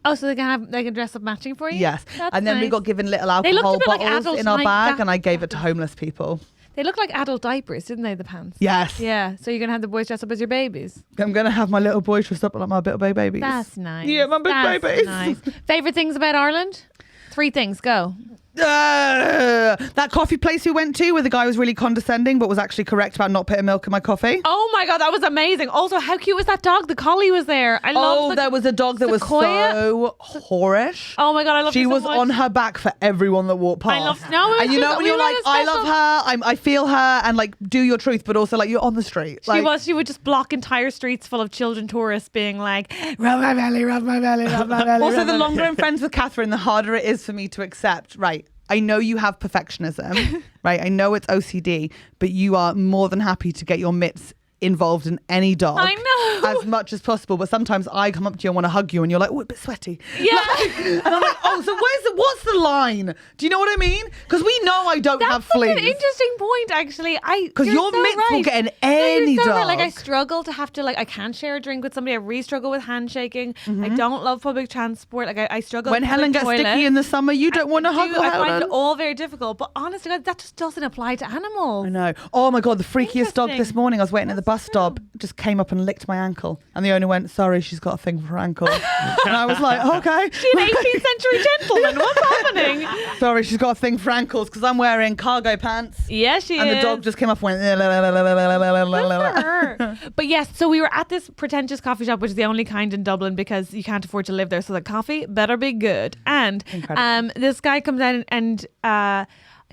Oh, so they can dress up matching for you? Yes. That's and then we nice. got given little They looked a alcohol bit like bottles adult in our like bag, that- and I gave it to homeless people. They look like adult diapers, didn't they? The pants. Yes. Yeah. So you're gonna have the boys dress up as your babies. I'm going to have my little boy dressed up like my little babies. That's nice. Yeah, my big That's babies. Nice. Favorite things about Ireland? 3 things. Go. That coffee place we went to where the guy was really condescending but was actually correct about not putting milk in my coffee. Oh my god, that was amazing. Also, how cute was that dog? The collie was there. I love. There was a dog that was Sequoia. so whorish. Oh my god, I love. She her so was much. on her back for everyone that walked past. I love. No, it was and you just- know when we you're were like, at a I special- love her, I feel her, and like do your truth, but also like you're on the street. She would just block entire streets full of children tourists being like, rub my belly, rub my belly, rub my belly. Also, rub the my longer I'm friends with Catherine, the harder it is for me to accept. Right. I know you have perfectionism, right? I know it's OCD, but you are more than happy to get your mitts involved in any dog. I know. As much as possible. But sometimes I come up to you and want to hug you and you're like, oh, a bit sweaty. Yeah. And I'm like, oh, so what's the line? Do you know what I mean? Because we know I don't have That's fleas. an interesting point, actually. Because your mitts will get in any you're so dog. right. Like I struggle to have to I can't share a drink with somebody. I really struggle with handshaking. I don't love public transport. Like I struggle. When with Helen gets toilet. sticky in the summer, you don't want to hug I find Helen. it all very difficult. But honestly, God, that just doesn't apply to animals. I know. Oh my God, the freakiest dog Interesting. this morning. I was waiting at the bus stop, just came up and licked my ankle. And the owner went, sorry, she's got a thing for her ankle. And I was like, okay. She an 18th century gentleman. What's happening? Sorry, she's got a thing for ankles because I'm wearing cargo pants. Yeah, she And is. the dog just came up and went, Good for her. But yes, so we were at this pretentious coffee shop, which is the only kind in Dublin because you can't afford to live there. So the coffee better be good. And Incredible. this guy comes in and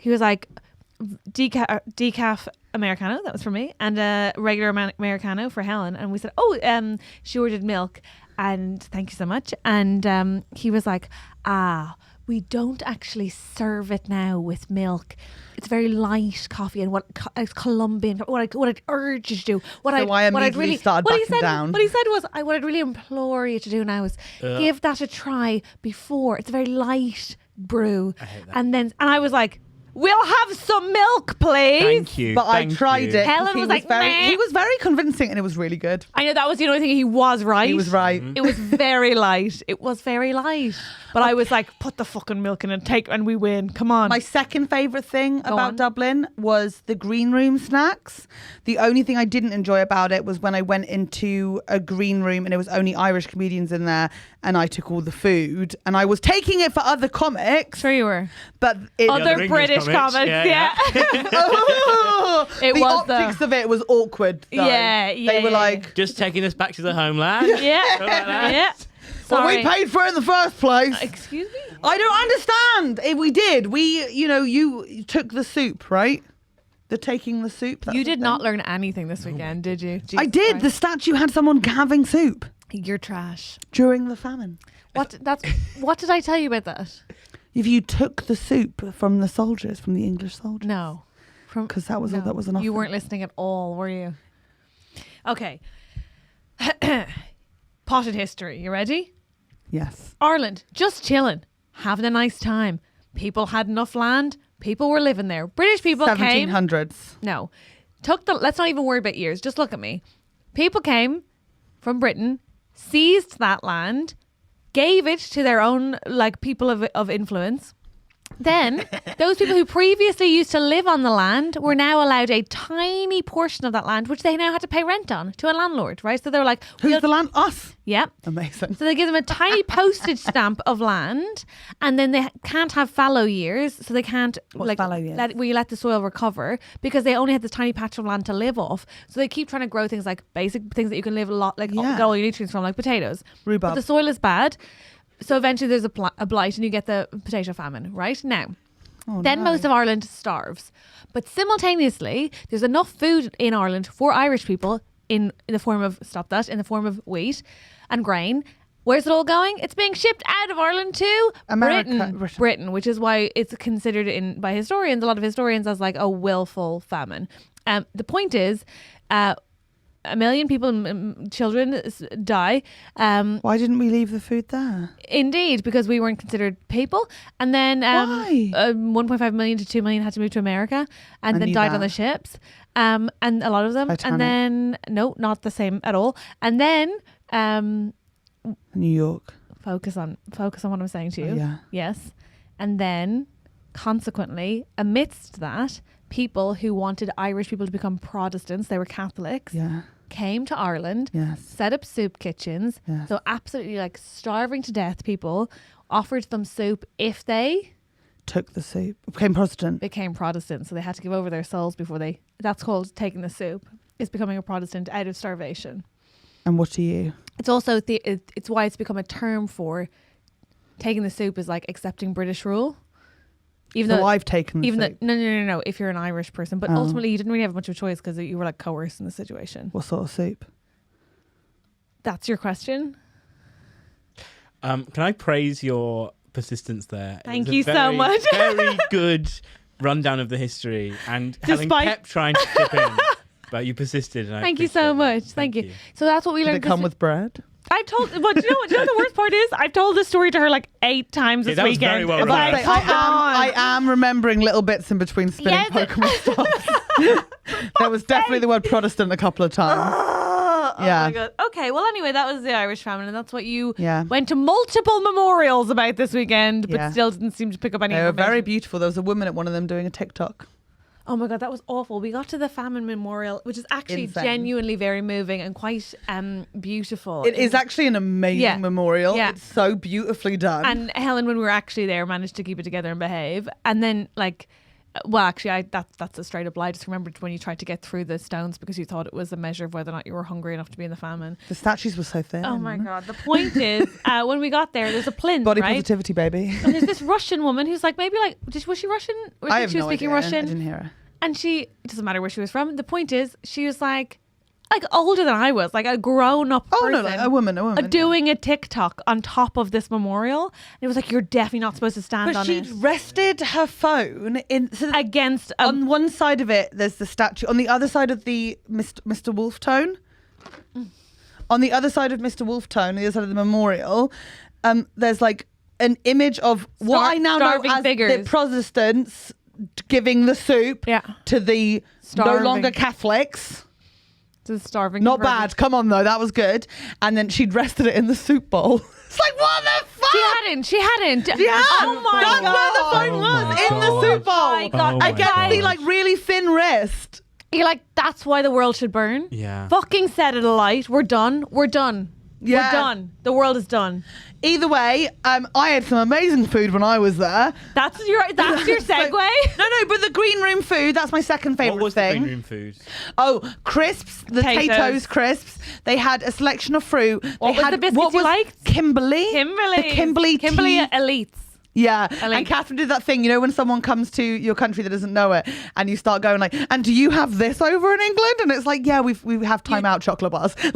he was like, decaf Americano, that was for me, and a regular Americano for Helen. And we said, she ordered milk. And thank you so much. And he was like, we don't actually serve it now with milk. It's very light coffee, and it's Colombian. What I'd urge you to do. I immediately started backing down. What he said was, what I'd really implore you to do now is give that a try before. It's a very light brew. I hate that. And I was like, we'll have some milk, please. Thank you. But I thank tried you. it. Helen was like, meh. he was very convincing and it was really good. I know that was the only thing. He was right. He was right. It was very light. It was very light. But I was like, put the fucking milk in and we win. Come on. My second favourite thing Go about on. Dublin was the green room snacks. The only thing I didn't enjoy about it was when I went into a green room and it was only Irish comedians in there and I took all the food and I was taking it for other comics. Sure you were. But it, Other English British comics. comics. Yeah. Oh, It the was optics of it was awkward. Though. Yeah, They were yeah. like, Just taking us back to the homeland. Yeah. Something like that. Yeah. well, Sorry. we paid for it in the first place. Excuse me? I don't understand. We did. You took the soup, right? The taking the soup. You did not learn anything this weekend, did you? I Jesus did. The Christ. statue had someone having soup You're trash. during the famine. What did I tell you about that? If you took the soup from the soldiers, from the English soldiers, No. because that was an offer. You weren't listening at all, were you? Okay. Potted history. You ready? Yes. Ireland, just chilling, having a nice time. People had enough land. People were living there. British people came. 1700s. No. Let's not even worry about years. Just look at me. People came from Britain, seized that land, gave it to their own people of influence, Then those people who previously used to live on the land were now allowed a tiny portion of that land, which they now had to pay rent on to a landlord, right? So they were like, Who's the land? Us. Yep. Amazing. So they give them a tiny postage stamp of land, and then they can't have fallow years, so they can't What's fallow years? where you let the soil recover, because they only had this tiny patch of land to live off. So they keep trying to grow things like basic things that you can live a lot, like get all your nutrients from, like potatoes. Rhubarb. But the soil is bad. So eventually there's a blight and you get the potato famine, right? Now, then most of Ireland starves. But simultaneously, there's enough food in Ireland for Irish people in the form of, in the form of wheat and grain. Where's it all going? It's being shipped out of Ireland to America. Britain, which is why it's considered by historians, a lot of historians, as like a willful famine. The point is, 1 million people, children, die. Why didn't we leave the food there? Indeed, because we weren't considered people. And then Why? 1.5 million to 2 million had to move to America and then died on the ships. And a lot of them. Titanic. And then, no, not the same at all. And then... New York. Focus on what I'm saying to you. Oh, yeah. Yes. And then, consequently, amidst that, people who wanted Irish people to become Protestants, they were Catholics, came to Ireland, set up soup kitchens. Yes. So absolutely like starving to death people, offered them soup if they Took the soup. Became Protestant. became Protestant. So they had to give over their souls before they... That's called taking the soup. It's becoming a Protestant out of starvation. And what are you? It's also it's why it's become a term for taking the soup is like accepting British rule. Even though I've taken the soup. No. If you're an Irish person, but ultimately you didn't really have much of a choice because you were like coerced in the situation. What sort of soup? That's your question. Can I praise your persistence there? Thank you so much. Very good rundown of the history, and Helen kept trying to chip in. But you persisted. And Thank you so much. Thank you. So that's what we learned. Did it come with bread? I've told, but you know what the worst part is? I've told this story to her like 8 times this that was weekend. very well Like, rehearsed. I am remembering little bits in between spinning Pokemon stuff. There was definitely the word Protestant a couple of times. Oh my God. Okay, well anyway, that was the Irish famine, and that's what you went to multiple memorials about this weekend, but still didn't seem to pick up any They were information. very beautiful. There was a woman at one of them doing a TikTok. Oh my God, that was awful. We got to the famine memorial, which is actually Insane. genuinely very moving and quite beautiful. It is actually an amazing memorial. Yeah. It's so beautifully done. And Helen, when we were actually there, managed to keep it together and behave. And then like, well, actually, that's a straight up lie. I just remembered when you tried to get through the stones because you thought it was a measure of whether or not you were hungry enough to be in the famine. The statues were so thin. Oh my God. The point is, when we got there, there's a plinth, Body right? positivity, baby. And there's this Russian woman who's like, maybe like, was she Russian? Or I think have she was no speaking idea. Russian? I didn't hear her. And it doesn't matter where she was from. The point is, she was like older than I was, like a grown up person. Oh no, like a woman. Doing a TikTok on top of this memorial. And it was like, you're definitely not supposed to stand But on she'd it. rested her phone Against on one side of it, there's the statue. On the other side of the Mr. Wolftone, on the other side of Mr. Wolftone, the other side of the memorial, there's like an image of what I now know as figures. the Protestants giving the soup to the no longer Catholics. To the starving. Not bad. Come on though, that was good. And then she'd rested it in the soup bowl. It's like, what the fuck? She hadn't. Yeah. Oh my That's God. where the phone was, in the soup bowl. my God. Against the like really thin wrist. You're like, that's why the world should burn. Yeah. Fucking set it alight. We're done. We're done. Yeah. We're done. The world is done. Either way, I had some amazing food when I was there. That's your segue. No, but the green room food, that's my second favourite What was thing. the green room food? Oh, crisps, the potatoes crisps. They had a selection of fruit. What was the biscuits you liked? Kimberly. Kimberly. The Kimberly tea. Elites. Yeah, like- and Catherine did that thing, you know, when someone comes to your country that doesn't know it, and you start going like, "And do you have this over in England?" And it's like, "Yeah, we have time out chocolate bars." Like,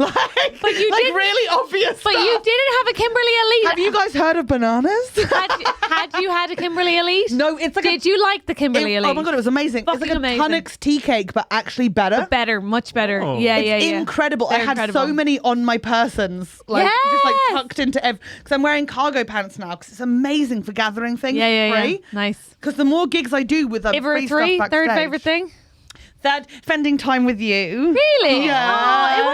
But you like didn't- really obvious. But stuff. you didn't have a Kimberly Elite. Have you guys heard of bananas? Had you had a Kimberly Elite? No, it's like Did you like the Kimberly Elite? Oh my God, it was amazing. Fucking It's like a amazing. Tunnocks tea cake, but actually better. Better, much better. Oh. Yeah, It's yeah. incredible. They're I had incredible. so many on my persons, like just like Yes. tucked into because I'm wearing cargo pants now because it's amazing for gathering things. Yeah. free. Nice. Because the more gigs I do with Ever free three? stuff Third backstage. favorite thing? That spending time with you. Really? Yeah. Oh,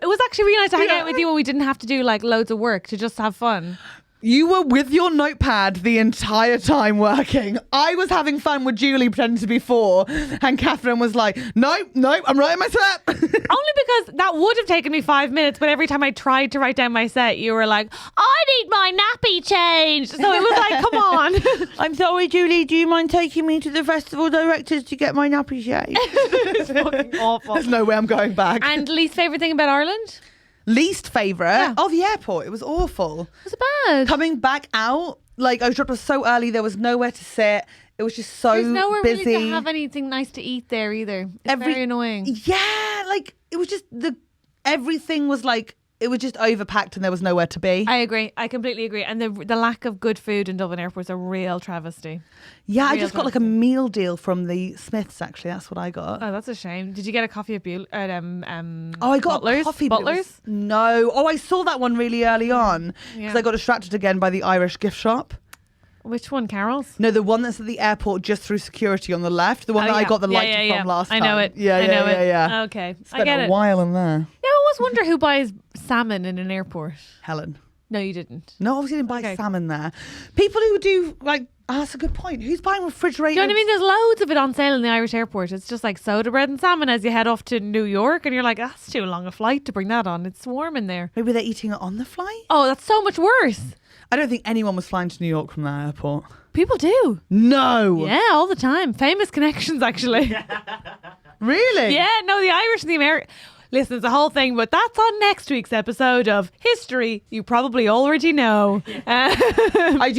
it was actually really nice to hang out with you when we didn't have to do like loads of work to just have fun. You were with your notepad the entire time working. I was having fun with Julie pretending to be 4, and Catherine was like, nope, I'm writing my set. Only because that would have taken me 5 minutes, but every time I tried to write down my set, you were like, I need my nappy changed. So it was like, come on. I'm sorry, Julie, do you mind taking me to the festival directors to get my nappy shaved? It's fucking awful. There's no way I'm going back. And least favourite thing about Ireland? Least favourite? Yeah. Oh, the airport. It was awful. Was it bad? Coming back out, like I was dropped off so early, there was nowhere to sit. It was just so There's nowhere busy. really to have anything nice to eat there either. It's very annoying. Yeah, like it was just everything was like, it was just overpacked and there was nowhere to be. I agree. I completely agree. And the lack of good food in Dublin Airport is a real travesty. Yeah, I Real just got like a meal deal from the Smiths, actually. That's what I got. Oh, that's a shame. Did you get a coffee at I got Butlers? a coffee. But it Butlers? was- no. Oh, I saw that one really early on because Yeah. I got distracted again by the Irish gift shop. Which one, Carol's? No, the one that's at the airport just through security on the left. The one that I got the lighter from last time. I know it. Yeah, I know it. yeah. Okay. Spent I get a it. while in there. Yeah, I always wonder who buys salmon in an airport. Helen. No, you didn't. No, obviously didn't buy Okay. salmon there. People who do like, that's a good point. Who's buying refrigerated? Do you know what I mean? There's loads of it on sale in the Irish airport. It's just like soda bread and salmon as you head off to New York, and you're like, that's too long a flight to bring that on. It's warm in there. Maybe they're eating it on the flight. Oh, that's so much worse. I don't think anyone was flying to New York from that airport. People do. No. Yeah, all the time. Famous connections, actually. Really? Yeah, no, the Irish and the American. Listen, it's a whole thing, but that's on next week's episode of History You Probably Already Know. I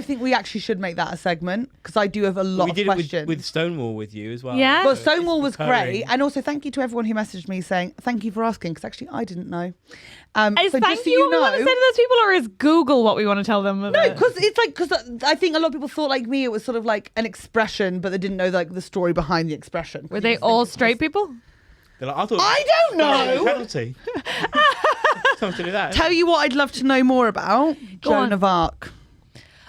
think we actually should make that a segment because I do have a lot We of did questions. it with Stonewall with you as well. Yeah. Well, So Stonewall was it's recurring. great, and also thank you to everyone who messaged me saying thank you for asking because actually I didn't know. Is so thank just so you you what we want to say know, to those people, or is Google what we want to tell them? no, about? because it's like because I think a lot of people thought like me it was sort of like an expression, but they didn't know like the story behind the expression. Were they all straight people? They're like, I thought. I don't know. Penalty. Something to do that. Tell you what, I'd love to know more about Go Joan on. of Arc.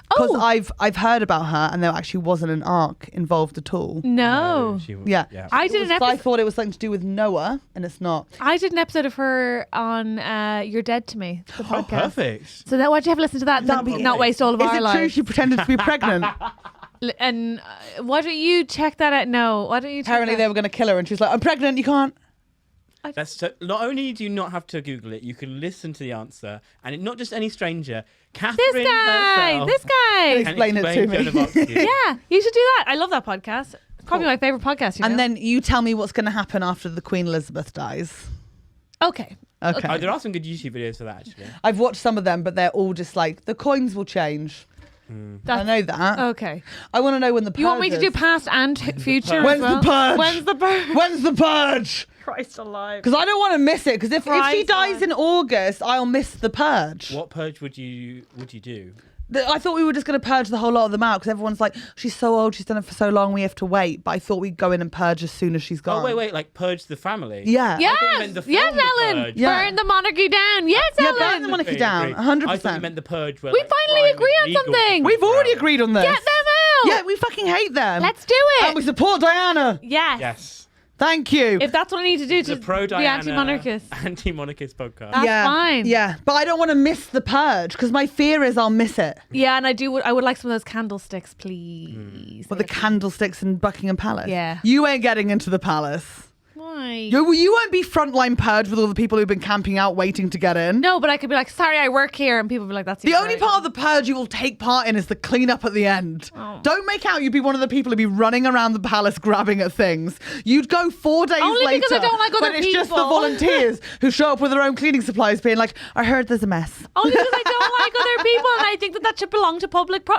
Because Oh. I've heard about her, and there actually wasn't an ark involved at all. No. Yeah. I did an I episode. thought it was something to do with Noah, and it's not. I did an episode of her on You're Dead to Me, the Oh, podcast. perfect. So that why'd you have to listen to that? That'd And be- not waste all of Is our it true lives. she pretended to be pregnant? And why don't you check that out? No, why don't you? Check Apparently that? they were going to kill her, and she was like, "I'm pregnant. You can't." That's so, not only do you not have to Google it, you can listen to the answer, and not just any stranger. Catherine This guy. herself This guy. can Explain it to me. Joan of Arc to you. Yeah, you should do that. I love that podcast. It's probably my favorite podcast. You know? And then you tell me what's going to happen after the Queen Elizabeth dies. okay. Okay. Oh, there are some good YouTube videos for that actually. I've watched some of them, but they're all just like the coins will change. I know that. Okay. I want to know when the purge You want me to do is. past and future? When's as well? the purge? When's the purge? When's the purge? Christ alive. Because I don't want to miss it. Because if she Right, dies fine. in August, I'll miss the purge. What purge would you do? I thought we were just going to purge the whole lot of them out because everyone's like, she's so old, she's done it for so long, we have to wait. But I thought we'd go in and purge as soon as she's gone. Oh wait, like purge the family. Yeah. Yes. thought you meant the film Yes, The Ellen. Purge. Yeah. Burn the monarchy down. Yes, Yeah, Ellen. burn the monarchy Agree, down. agree. 100%. I thought you meant the purge. Where, We like, finally crime agree is on legal something. We've already now. agreed on this. Get them out. Yeah, we fucking hate them. Let's do it. And we support Diana. Yes. Yes. Thank you. If that's what I need to do to The pro be Diana anti-monarchist. Anti-monarchist podcast. That's yeah, fine. Yeah, but I don't want to miss the purge because my fear is I'll miss it. Yeah, and I would like some of those candlesticks, please. With the candlesticks in Buckingham Palace. Yeah. You ain't getting into the palace. Why? You won't be frontline purge with all the people who've been camping out waiting to get in. No, but I could be like, sorry, I work here, and people would be like, that's The only part of the purge you will take part in is the cleanup at the end. Oh. Don't make out you'd be one of the people who'd be running around the palace grabbing at things. You'd go 4 days Only later. because I don't like other when it's just the people. volunteers who show up with their own cleaning supplies being like, I heard there's a mess. Only because I don't like other people, and I think that should belong to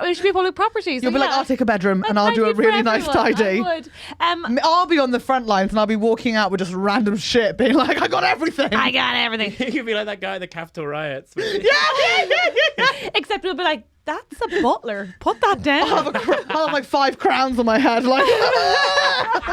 it should be public property. So You'll be like, yeah. I'll take a bedroom and I'll Thank do a you for really nice everyone. tidy. I would. I'll be on the front lines and I'll be walking out with just random shit being like, I got everything. I got everything. You'd be like that guy at the Capitol riots. yeah. Except it'll be like, that's a butler. Put that down. I'll have like 5 crowns on my head. Like,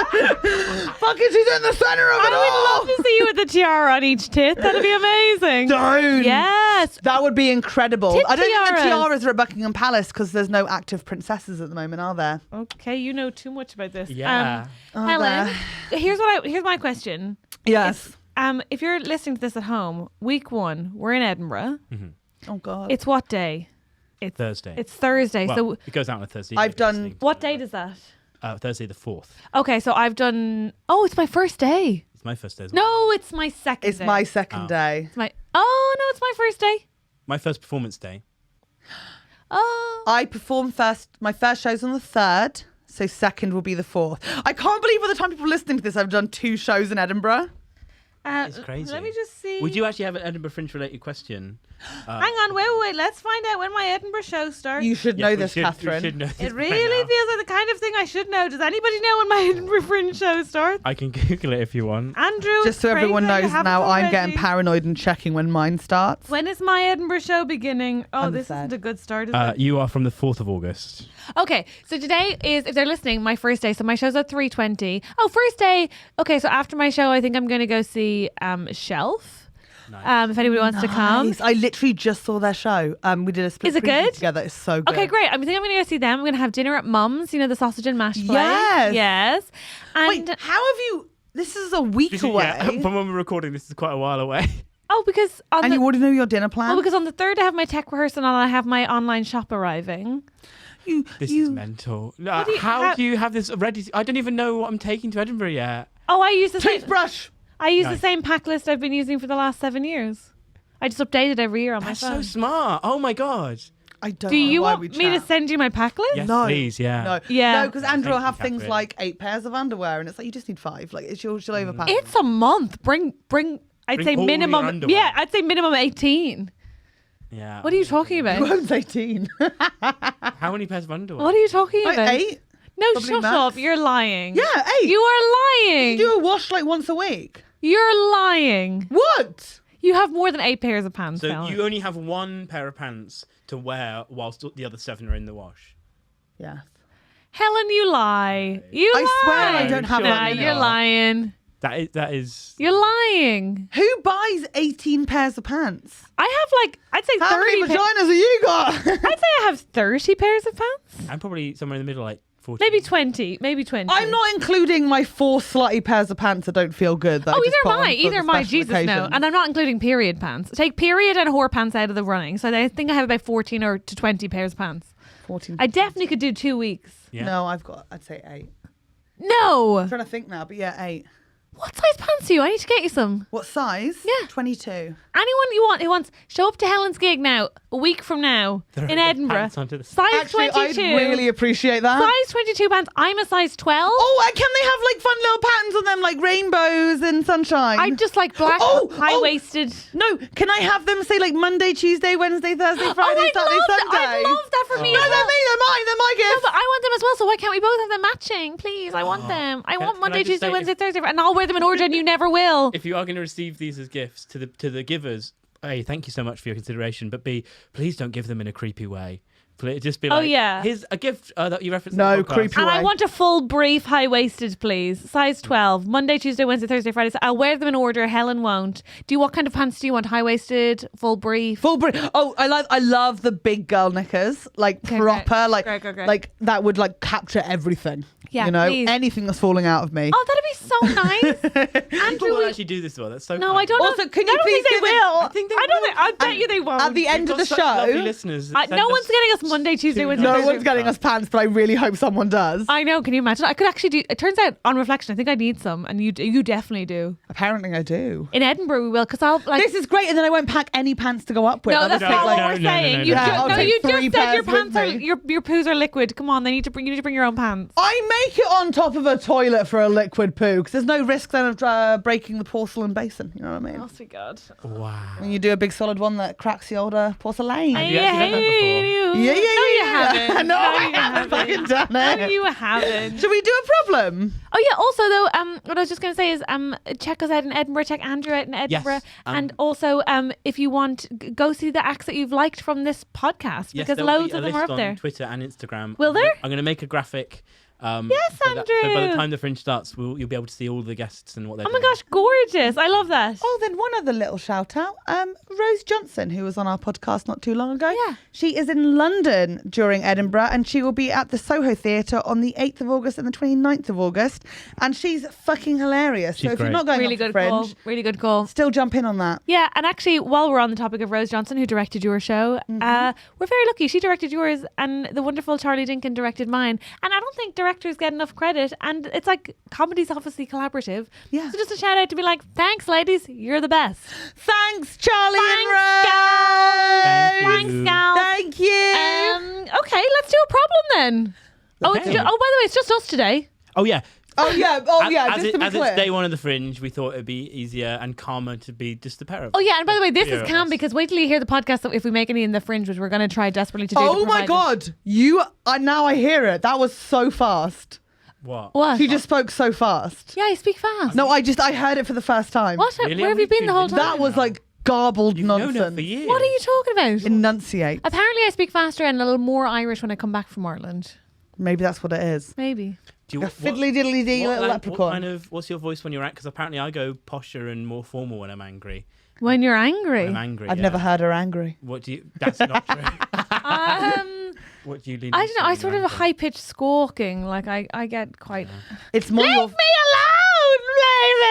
fucking, she's in the center of it I all. would love to see you with a tiara on each tit. That'd be amazing. Don't. Yes. That would be incredible. Tit I don't think the tiaras. tiaras are at Buckingham Palace because there's no active princesses at the moment, are there? Okay, you know too much about this. Yeah. Are Helen, here's my question. Yes. If you're listening to this at home, week 1, we're in Edinburgh. Oh God. It's what day? Thursday. It's Thursday. Well, So it goes out on a Thursday. I've done- what date is that? Thursday the 4th. Okay, so I've done. Oh, it's my first day. It's my first day as well. No, it's my second. It's day. my second day. It's my. Oh no, it's my first day. My first performance day. Oh. I perform first. My first show's on the 3rd, so second will be the 4th. I can't believe by the time people are listening to this, I've done 2 shows in Edinburgh. It's crazy. Let me just see. Would you actually have an Edinburgh Fringe related question? Hang on, wait. Let's find out when my Edinburgh show starts. You should Yes, know we this, should- Catherine. we should know this It by really now. feels like the kind of thing I should know. Does anybody know when my Edinburgh Fringe show starts? I can Google it if you want. Andrew, Just so it's everyone great that you knows haven't now, I'm getting already. paranoid and checking when mine starts. When is my Edinburgh show beginning? Oh, I'm this sad. isn't a good start, is it? You are from the 4th of August. Okay, so today is, if they're listening, my first day. So my show's at 3:20. Oh, first day. Okay, so after my show, I think I'm going to go see Shelf. Nice. If anybody wants to come. Nice. I literally just saw their show. We did a split Is it preview good? together. It's so good. Okay, great. I think I'm going to go see them. I'm going to have dinner at Mum's, you know, the sausage and mash place. Yes. Yes. And Wait, how have you? This is a week away, Yeah, from when we're recording, this is quite a while away. because on and the, you already know your dinner plan. well, because on the 3rd I have my tech rehearsal and I have my online shop arriving. This is mental. do you- How do you have this ready? I don't even know what I'm taking to Edinburgh yet. Oh, I use the same. Toothbrush. I use the Nice. same pack list I've been using for the last 7 years. I just update it every year on That's my so phone. smart. Oh my god. I don't. Do know you why want we me to chat. send you my pack list? Yes, No, please. Yeah. No, Yeah. no, because Andrew will Thank have you, things Catherine. like 8 pairs of underwear, and it's like you just need 5. Like she'll overpack. It's a month. Bring. I'd Bring say all your minimum. underwear. Yeah, I'd say minimum 18. Yeah. What are you talking You about? own's 18. How many pairs of underwear? What are you talking Like about? 8. No, Probably shut max. up. You're lying. Yeah, 8. You are lying. You do a wash like once a week. You're lying. What? You have more than 8 pairs of pants. So Helen. you only have 1 pair of pants to wear whilst the other 7 are in the wash. Yeah. Helen, you lie. You I lie. swear I don't have Nah, one. you're lying. That is. You're lying. Who buys 18 pairs of pants? I have like, I'd say How 30. many vaginas have you got? I'd say I have 30 pairs of pants. I'm probably somewhere in the middle, like 40. Maybe 20. Maybe 20. I'm not including my 4 slutty pairs of pants that don't feel good. That I Oh, just put on for either the my special Jesus, no. occasions. And I'm not including period pants. Take period and whore pants out of the running. So I think I have about 14 or to 20 pairs of pants. 14. I definitely could do 2 weeks. Yeah. No, I'd say 8. No. I'm trying to think now, but yeah, 8. What size pants do you? I need to get you some. What size? Yeah. 22. Anyone you want who wants, show up to Helen's gig now, a week from now, Throw in the Edinburgh. pants onto the- Size Actually, 22. I'd really appreciate that. Size 22 pants. I'm a size 12. Oh, can they have like fun little patterns on them, like rainbows and sunshine? I just like black, Oh, high-waisted. No, can I have them say like Monday, Tuesday, Wednesday, Thursday, Friday, I'd Saturday, love Sunday? that. I'd love that for me. No, as they're well. me, they're mine, they're my No, gift. but I want them as well, so why can't we both have them matching? Please, I want them. I want can I Monday, just Tuesday, say, Wednesday, Thursday, and I'll wear them in order, and you never will. If you are going to receive these as gifts to the givers, A, thank you so much for your consideration, but B, please don't give them in a creepy way. Just be Oh, like, yeah. here's a gift that you referenced. No, in the podcast. creepy And I way. want a full brief, high-waisted, please. Size 12. Monday, Tuesday, Wednesday, Thursday, Friday. So I'll wear them in order. Helen won't. What kind of pants do you want? High-waisted, full brief? Full Oh, I love the big girl knickers, like Okay, proper, great. like Great. like that would like capture everything. Yeah, you know, please. anything that's falling out of me. Oh, that'd be so nice. People Andrew, will actually do this as well. That's so no, kind. I don't know. Also, can you I don't please think they give them- will. I think they I don't will. think. I bet you they won't. At the end We've of the got such lovely show, listeners. No one's getting us Monday, Tuesday, Wednesday, no Thursday. one's getting us pants, but I really hope someone does. I know. Can you imagine? I could actually do. It turns out, on reflection, I think I need some, and you definitely do. Apparently, I do. In Edinburgh, we will, because I'll like. This is great, and then I won't pack any pants to go up with. No, I'll that's just not take, what like, we're no, no, saying. no, You no. ju- Yeah, I'll no, take you 3 just said your pairs with pants are me. your poos are liquid. Come on, you need to bring your own pants. I make it on top of a toilet for a liquid poo because there's no risk then of breaking the porcelain basin. You know what I mean? Oh, sweet God. Wow. When you do a big solid one that cracks the older porcelain. Have you actually done that before? Yeah. No, you haven't. No, I you haven't fucking done No, it. you haven't. Should we do a problem? Oh yeah. Also, though, what I was just going to say is, check us out in Edinburgh. Check Andrew out in Edinburgh, and also, if you want, go see the acts that you've liked from this podcast Yes, because there'll loads be a of them list are up on there. Twitter and Instagram. Will there? I'm going to make a graphic Yes, So by the Andrew. time the Fringe starts, you'll be able to see all the guests and what they're Oh my doing. gosh, gorgeous. I love that. Oh, then one other little shout out. Rose Johnson, who was on our podcast not too long ago. Yeah. She is in London during Edinburgh, and she will be at the Soho Theatre on the 8th of August and the 29th of August. And she's fucking hilarious. She's So if you're great. not going Really on to good Fringe, call. Really good call. still jump in on that. Yeah, and actually, while we're on the topic of Rose Johnson, who directed your show, we're very lucky. She directed yours, and the wonderful Charlie Dinkin directed mine. And I don't think directors get enough credit. And it's like comedy's obviously collaborative. Yeah. So just a shout out to be like, thanks, ladies, you're the best. Thanks, Charlie and Rose. Thank you. Thanks, gal. Thank you. Okay, let's do a problem then. Oh, Okay. by the way, it's just us today. Oh yeah. Oh yeah, As just to be it's clear. day one of the Fringe, we thought it'd be easier and calmer to be just the pair of us. Oh yeah, and by the way, this Yeah, is Cam us. because wait till you hear the podcast that if we make any in the Fringe, which we're going to try desperately to do. Oh my God, now I hear it. That was so fast. What? What? She just spoke so fast. Yeah, you speak fast. No, I heard it for the first time. What? Really? Where have you been the whole time? That was like garbled You've known her nonsense. for years. What are you talking about? Enunciate. Apparently, I speak faster and a little more Irish when I come back from Ireland. Maybe that's what it is. Maybe. Do A fiddly diddly dee little leprechaun. What's your voice when you're at? Because apparently I go posher and more formal when I'm angry. When you're angry. When I'm angry. I've yeah. never heard her angry. What do you? That's not true. What do you lean? I don't know. I into sort when of you're a high pitched squawking. Like I get quite. It's more Leave your, me alone! Leave me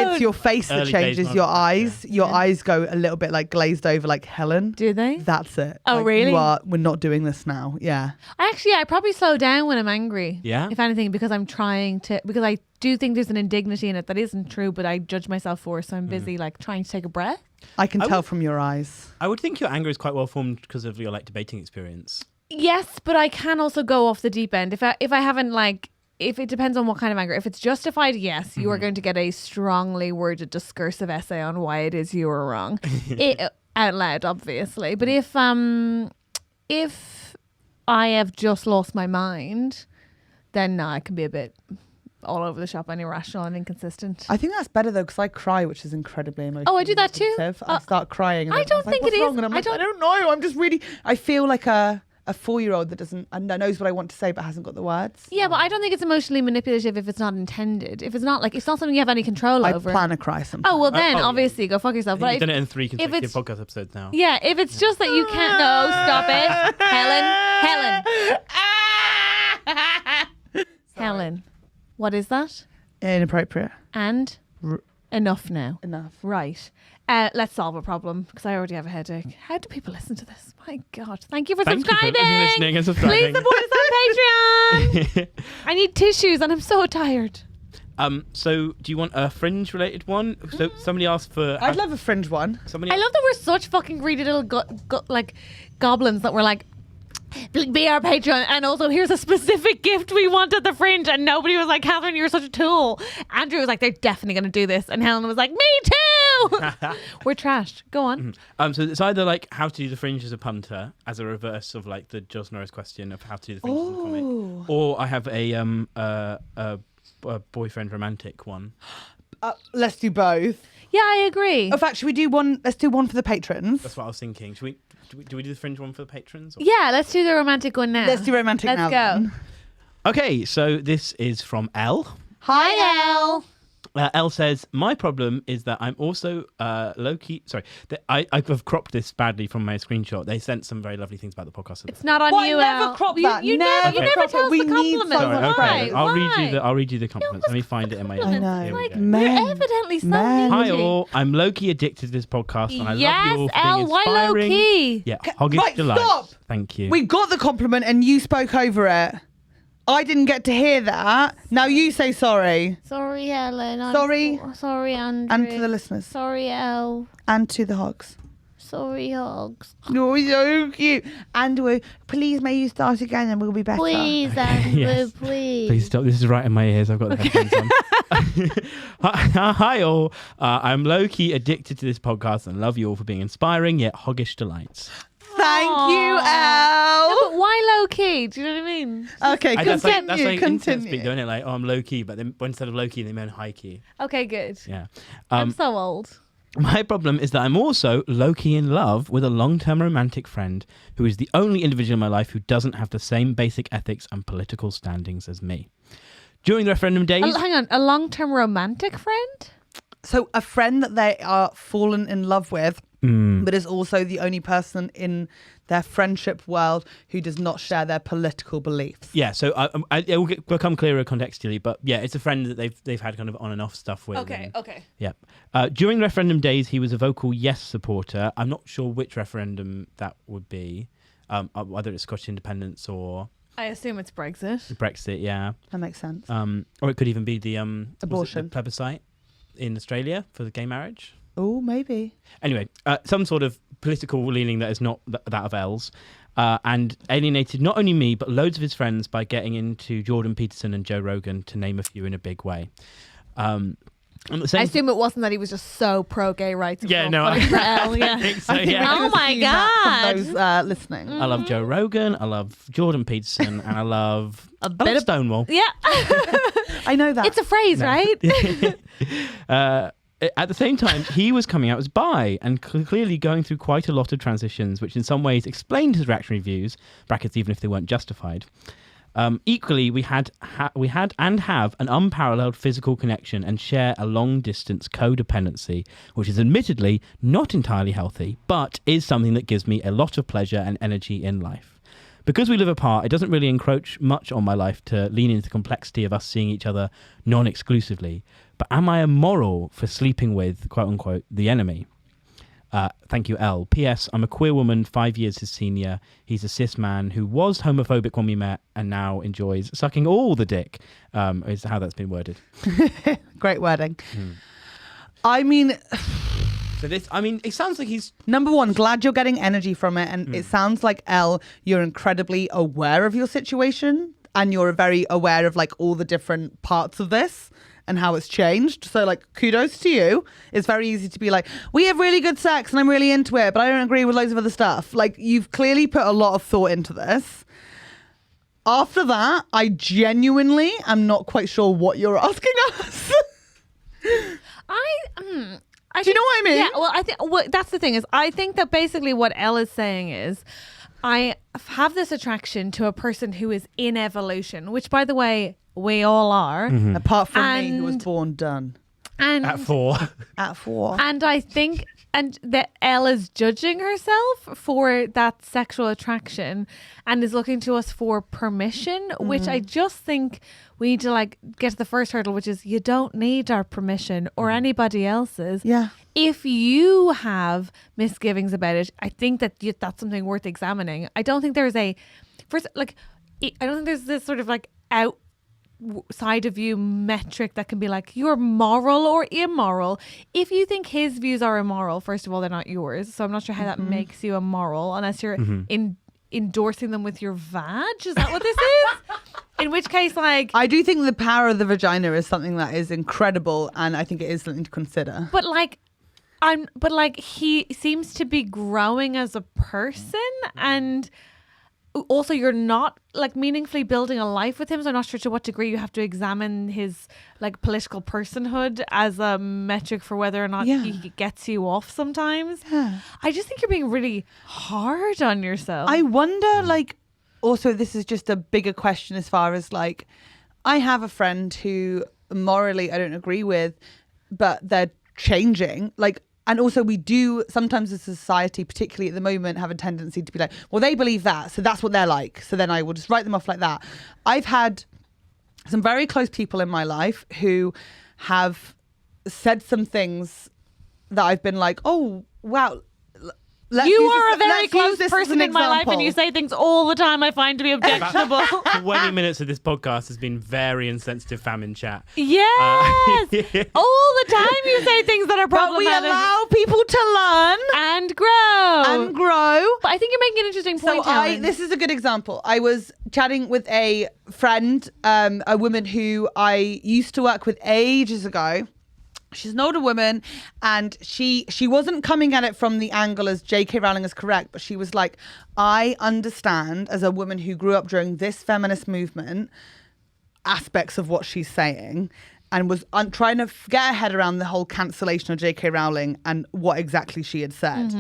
alone! it's your face that Early days changes. Your Margaret eyes. Your eyes go a little bit like glazed over, like Helen. Do they? That's it. Oh, Like, really? We're not doing this now. Yeah. I probably slow down when I'm angry. Yeah? If anything, because I'm trying to. Because I do think there's an indignity in it that isn't true, but I judge myself for. So I'm busy like trying to take a breath. I can I tell would- from your eyes. I would think your anger is quite well formed because of your like debating experience. Yes, but I can also go off the deep end if I haven't like. If it depends on what kind of anger. If it's justified, yes, you are going to get a strongly worded discursive essay on why it is you are wrong, out loud, obviously. But if I have just lost my mind, then no, I can be a bit all over the shop and irrational and inconsistent. I think that's better though, because I cry, which is incredibly emotional. Oh, I do that too? I start crying. And I I'm don't like, think "What's it is. wrong?" And I'm I like, I don't- don't know. I'm just really. I feel like a 4-year-old that doesn't and that knows what I want to say but hasn't got the words. Yeah, but I don't think it's emotionally manipulative if it's not intended. If it's not like it's not something you have any control I over. plan to cry sometimes. Oh well, then yeah. obviously go fuck yourself. You've But done it in 3 consecutive it's- podcast episodes now. yeah, if it's just that you can't. No, stop it, Helen. What is that? Inappropriate. And enough now. Enough. Right. Let's solve a problem because I already have a headache. How do people listen to this? My God. Thank you for Thank you for subscribing. listening and Please subscribing. support us on Patreon. I need tissues and I'm so tired. So do you want a Fringe related one? So somebody asked for. I'd love a Fringe one. Somebody. I love that we're such fucking greedy little like goblins that we're like, be our Patreon, and also here's a specific gift we want at the Fringe, and nobody was like, Catherine, you're such a tool. Andrew was like, they're definitely going to do this, and Helen was like, me too. We're trashed. Go on. So it's either like how to do the Fringe as a punter, as a reverse of like the Jos Norris question of how to do the Fringe as a comic, or I have a boyfriend romantic one. Let's do both. Yeah, I agree. In fact, should we do one? Let's do one for the patrons. That's what I was thinking. Should we? Do we do the Fringe one for the patrons? Or? Yeah, let's do the romantic one now. Let's do romantic Let's now. go. then. Okay, so this is from Elle. Hi, Elle. Elle says, my problem is that I'm also low-key... Sorry, I've cropped this badly from my screenshot. They sent some very lovely things about the podcast. It's not on What? you, Never Elle. crop You- that. You Never never, you never crop tell it. us We the need compliments. someone- Why? I'll Why? read you the compliments. Let me find it in my... I know. Here we Like, go. Men. you're evidently so Men. Hi needy. all, I'm low-key addicted to this podcast and I Yes, love you all for Elle, being why inspiring. low-key? Yeah, hoggish right, delight. stop. Thank you. We got the compliment and you spoke over it. I didn't get to hear that. Now you say sorry. Sorry, Helen. Sorry. Sorry, Andrew. And to the listeners. Sorry, Elle. And to the hogs. Sorry, Hogs. You're so cute. Andrew, please may you start again and we'll be better. Please, Andrew, Yes. please. Please stop. This is right in my ears. I've got the headphones on. Hi all. I'm low-key addicted to this podcast and love you all for being inspiring yet hoggish delights. Thank you, No, Elle. but why low key? Do you know what I mean? Okay, That's like continue. internet speak, don't it? Like, oh, I'm low-key, but then instead of low-key, they meant high-key. Okay, good. Yeah. I'm so old. My problem is that I'm also low-key in love with a long-term romantic friend who is the only individual in my life who doesn't have the same basic ethics and political standings as me. During the referendum days... Hang on, a long-term romantic friend? So a friend that they are fallen in love with, but is also the only person in their friendship world who does not share their political beliefs. Yeah, so it will become clearer contextually, but yeah, it's a friend that they've had kind of on and off stuff with. Okay. Yeah. During referendum days, he was a vocal yes supporter. I'm not sure which referendum that would be, whether it's Scottish independence or... I assume it's Brexit. Brexit, yeah. That makes sense. Or it could even be the... Abortion. The plebiscite in Australia for the gay marriage. Oh, maybe. Anyway, some sort of political leaning that is not that of Elle's, and alienated not only me, but loads of his friends by getting into Jordan Peterson and Joe Rogan, to name a few, in a big way. I assume it wasn't that he was just so pro-gay rights. Yeah, no. I think so, yeah. Oh my God. For those listening. I love Joe Rogan, I love Jordan Peterson, and I love Stonewall. Yeah. I know that. It's a phrase, right? At the same time, he was coming out as bi and clearly going through quite a lot of transitions, which in some ways explained his reactionary views, brackets even if they weren't justified. Equally, we had and have an unparalleled physical connection and share a long-distance codependency, which is admittedly not entirely healthy, but is something that gives me a lot of pleasure and energy in life. Because we live apart, it doesn't really encroach much on my life to lean into the complexity of us seeing each other non-exclusively. But am I immoral for sleeping with, quote unquote, the enemy? Thank you, Elle. P.S. I'm a queer woman, 5 years his senior. He's a cis man who was homophobic when we met and now enjoys sucking all the dick, is how that's been worded. Great wording. I mean... So it sounds like he's... Number one, glad you're getting energy from it. And it sounds like, Elle, you're incredibly aware of your situation and you're very aware of like all the different parts of this and how it's changed. So like, kudos to you. It's very easy to be like, we have really good sex and I'm really into it, but I don't agree with loads of other stuff. Like, you've clearly put a lot of thought into this. After that, I genuinely am not quite sure what you're asking us. Do you know what I mean? Yeah, well, I think that's the thing is, I think that basically what Elle is saying is, I have this attraction to a person who is in evolution, which, by the way, we all are. Apart from me, who was born done. And at 4. At 4. And I think, and that Elle is judging herself for that sexual attraction and is looking to us for permission, which I just think we need to like get to the first hurdle, which is you don't need our permission or anybody else's. Yeah. If you have misgivings about it, I think that that's something worth examining. I don't think there's I don't think there's this sort of like outside of you metric that can be like you're moral or immoral. If you think his views are immoral, first of all, they're not yours. So I'm not sure how that makes you immoral unless you're endorsing them with your vag. Is that what this is? In which case, like, I do think the power of the vagina is something that is incredible, and I think it is something to consider. But like, he seems to be growing as a person, and also you're not like meaningfully building a life with him. So I'm not sure to what degree you have to examine his like political personhood as a metric for whether or not he gets you off sometimes. Yeah. I just think you're being really hard on yourself. I wonder, like, also this is just a bigger question as far as like, I have a friend who morally I don't agree with, but they're changing. Like, and also we do sometimes as a society, particularly at the moment, have a tendency to be like, well, they believe that, so that's what they're like. So then I will just write them off like that. I've had some very close people in my life who have said some things that I've been like, oh, wow. You are a very close person in my life and you say things all the time I find to be objectionable. 20 minutes of this podcast has been very insensitive famine chat. Yes! All the time you say things that are problematic. But we allow people to learn. And grow. But I think you're making an interesting point, Helen. This is a good example. I was chatting with a friend, a woman who I used to work with ages ago. She's an older woman, and she wasn't coming at it from the angle as J.K. Rowling is correct, but she was like, I understand as a woman who grew up during this feminist movement aspects of what she's saying, and was trying to get her head around the whole cancellation of J.K. Rowling and what exactly she had said.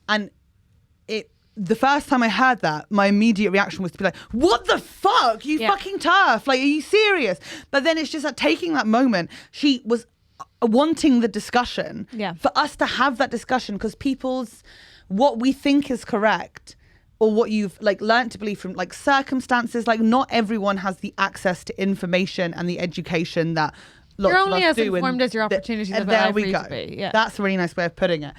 And the first time I heard that, my immediate reaction was to be like, what the fuck? You fucking turf. Like, are you serious? But then it's just like taking that moment. She was wanting the discussion for us to have that discussion, because what we think is correct or what you've like learned to believe from like circumstances, like not everyone has the access to information and the education that lots You're of only us as do. informed as your opportunities and have there allowed we for you go. to be. Yeah. That's a really nice way of putting it.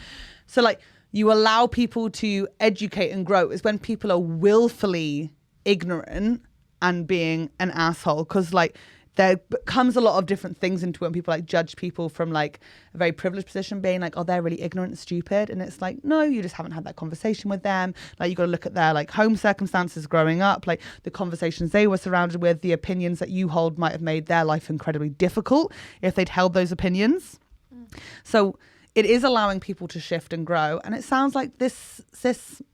So like, you allow people to educate and grow is when people are willfully ignorant and being an asshole. Because like there comes a lot of different things into it when people like judge people from like a very privileged position, being like, oh, they're really ignorant and stupid. And it's like, no, you just haven't had that conversation with them. Like, you got to look at their like home circumstances growing up, like the conversations they were surrounded with, the opinions that you hold might have made their life incredibly difficult if they'd held those opinions. So it is allowing people to shift and grow. And it sounds like this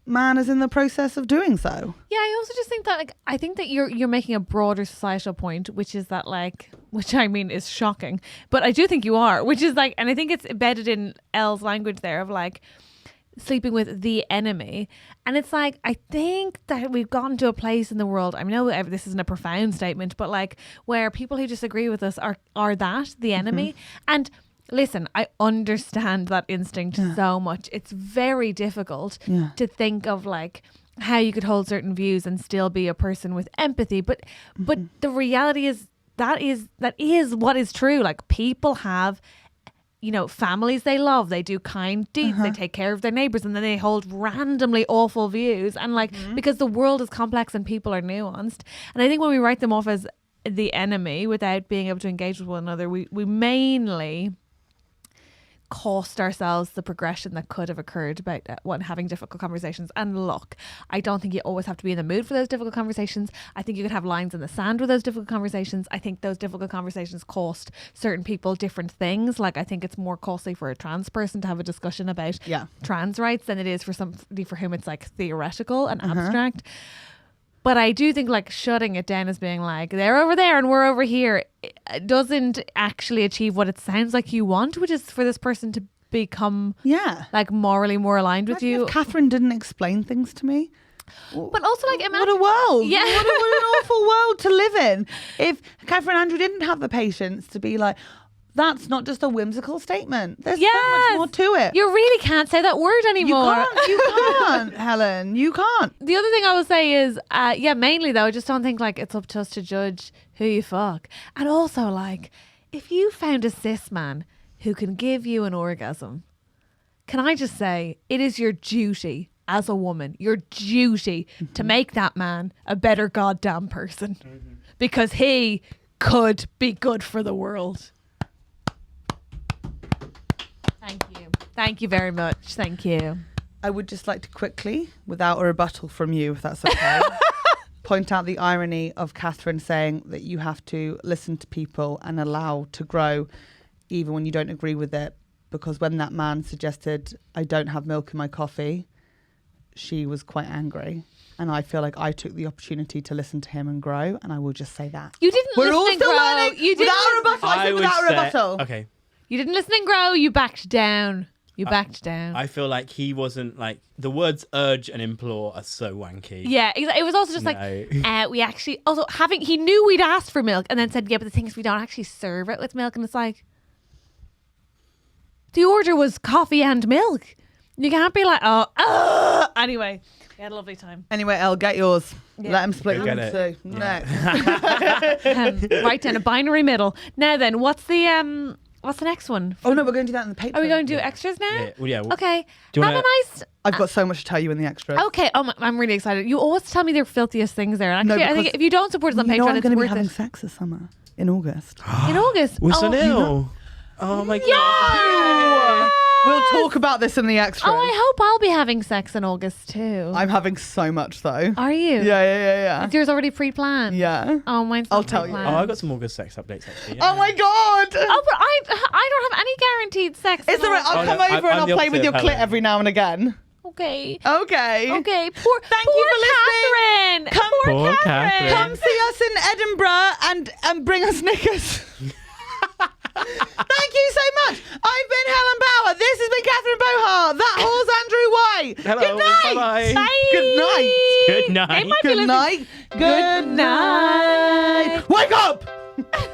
man is in the process of doing so. Yeah, I also just think that like I think that you're making a broader societal point, which is that like, which I mean is shocking, but I do think you are, which is like, and I think it's embedded in Elle's language there of like sleeping with the enemy. And it's like, I think that we've gotten to a place in the world, I know this isn't a profound statement, but like where people who disagree with us are that the enemy. And listen, I understand that instinct so much. It's very difficult to think of like how you could hold certain views and still be a person with empathy. But the reality is that is what is true. Like, people have, you know, families they love, they do kind deeds, they take care of their neighbours, and then they hold randomly awful views. And like, because the world is complex and people are nuanced. And I think when we write them off as the enemy without being able to engage with one another, we mainly cost ourselves the progression that could have occurred about having difficult conversations. And look, I don't think you always have to be in the mood for those difficult conversations. I think you could have lines in the sand with those difficult conversations. I think those difficult conversations cost certain people different things. Like, I think it's more costly for a trans person to have a discussion about trans rights than it is for somebody for whom it's like theoretical and abstract. But I do think like shutting it down as being like, they're over there and we're over here, it doesn't actually achieve what it sounds like you want, which is for this person to become like morally more aligned with you. If Catherine didn't explain things to me. But also like, imagine, what a world. Yeah. What an awful world to live in. If Catherine Andrew didn't have the patience to be like, that's not just a whimsical statement. There's so much more to it. You really can't say that word anymore. You can't, Helen. You can't. The other thing I will say is, mainly though, I just don't think like it's up to us to judge who you fuck. And also like, if you found a cis man who can give you an orgasm, can I just say, it is your duty as a woman, your duty to make that man a better goddamn person. Because he could be good for the world. Thank you. Thank you very much. Thank you. I would just like to quickly, without a rebuttal from you, if that's okay, point out the irony of Catherine saying that you have to listen to people and allow to grow even when you don't agree with it. Because when that man suggested, I don't have milk in my coffee, she was quite angry. And I feel like I took the opportunity to listen to him and grow. And I will just say that. You didn't We're listen all and still grow. learning. You didn't without a rebuttal. I said without a rebuttal. Okay. You didn't listen and grow. You backed down. You backed down. I feel like he wasn't like, the words urge and implore are so wanky. Yeah, it was also just like, we actually, also he knew we'd asked for milk and then said, yeah, but the thing is we don't actually serve it with milk. And it's like, the order was coffee and milk. You can't be like, anyway, we had a lovely time. Anyway, Elle, get yours. Yeah. Let him split Go them get two. Next. Right down a binary middle. Now then, what's the next one? Oh no, we're going to do that in the Patreon. Are we going to do extras now? Yeah. Well, yeah. Okay. Do you Have wanna- a nice. I've got so much to tell you in the extras. Okay. Oh, I'm really excited. You always tell me their filthiest things there. And actually, I think because if you don't support us on you know Patreon, I'm it's going to be worth having it. sex this summer in August. In August. With oh, Sunil. Oh my god. Yes! We'll talk about this in the extras. Oh, I hope I'll be having sex in August too. I'm having so much though. Are you? Yeah. Is yours already pre-planned? Yeah. Oh, mine's I'll not tell you. pre-planned. Oh, I got some August sex updates actually. Yeah. Oh my god. Oh, but I don't have any guaranteed sex. It's alright. I'll Oh, come no, over and I'm I'll the play with opposite your of clit Helen. every now and again. Okay. Okay. Okay. Thank you for listening. Catherine. Poor Catherine. Come see us in Edinburgh and bring us knickers. Thank you so much. I've been Helen Bauer. This has been Catherine Bohart. That whore's Andrew White. Hello. Good night. Bye-bye. Bye. Good night. Good night. They might be Good listening- night. Good night. Wake up.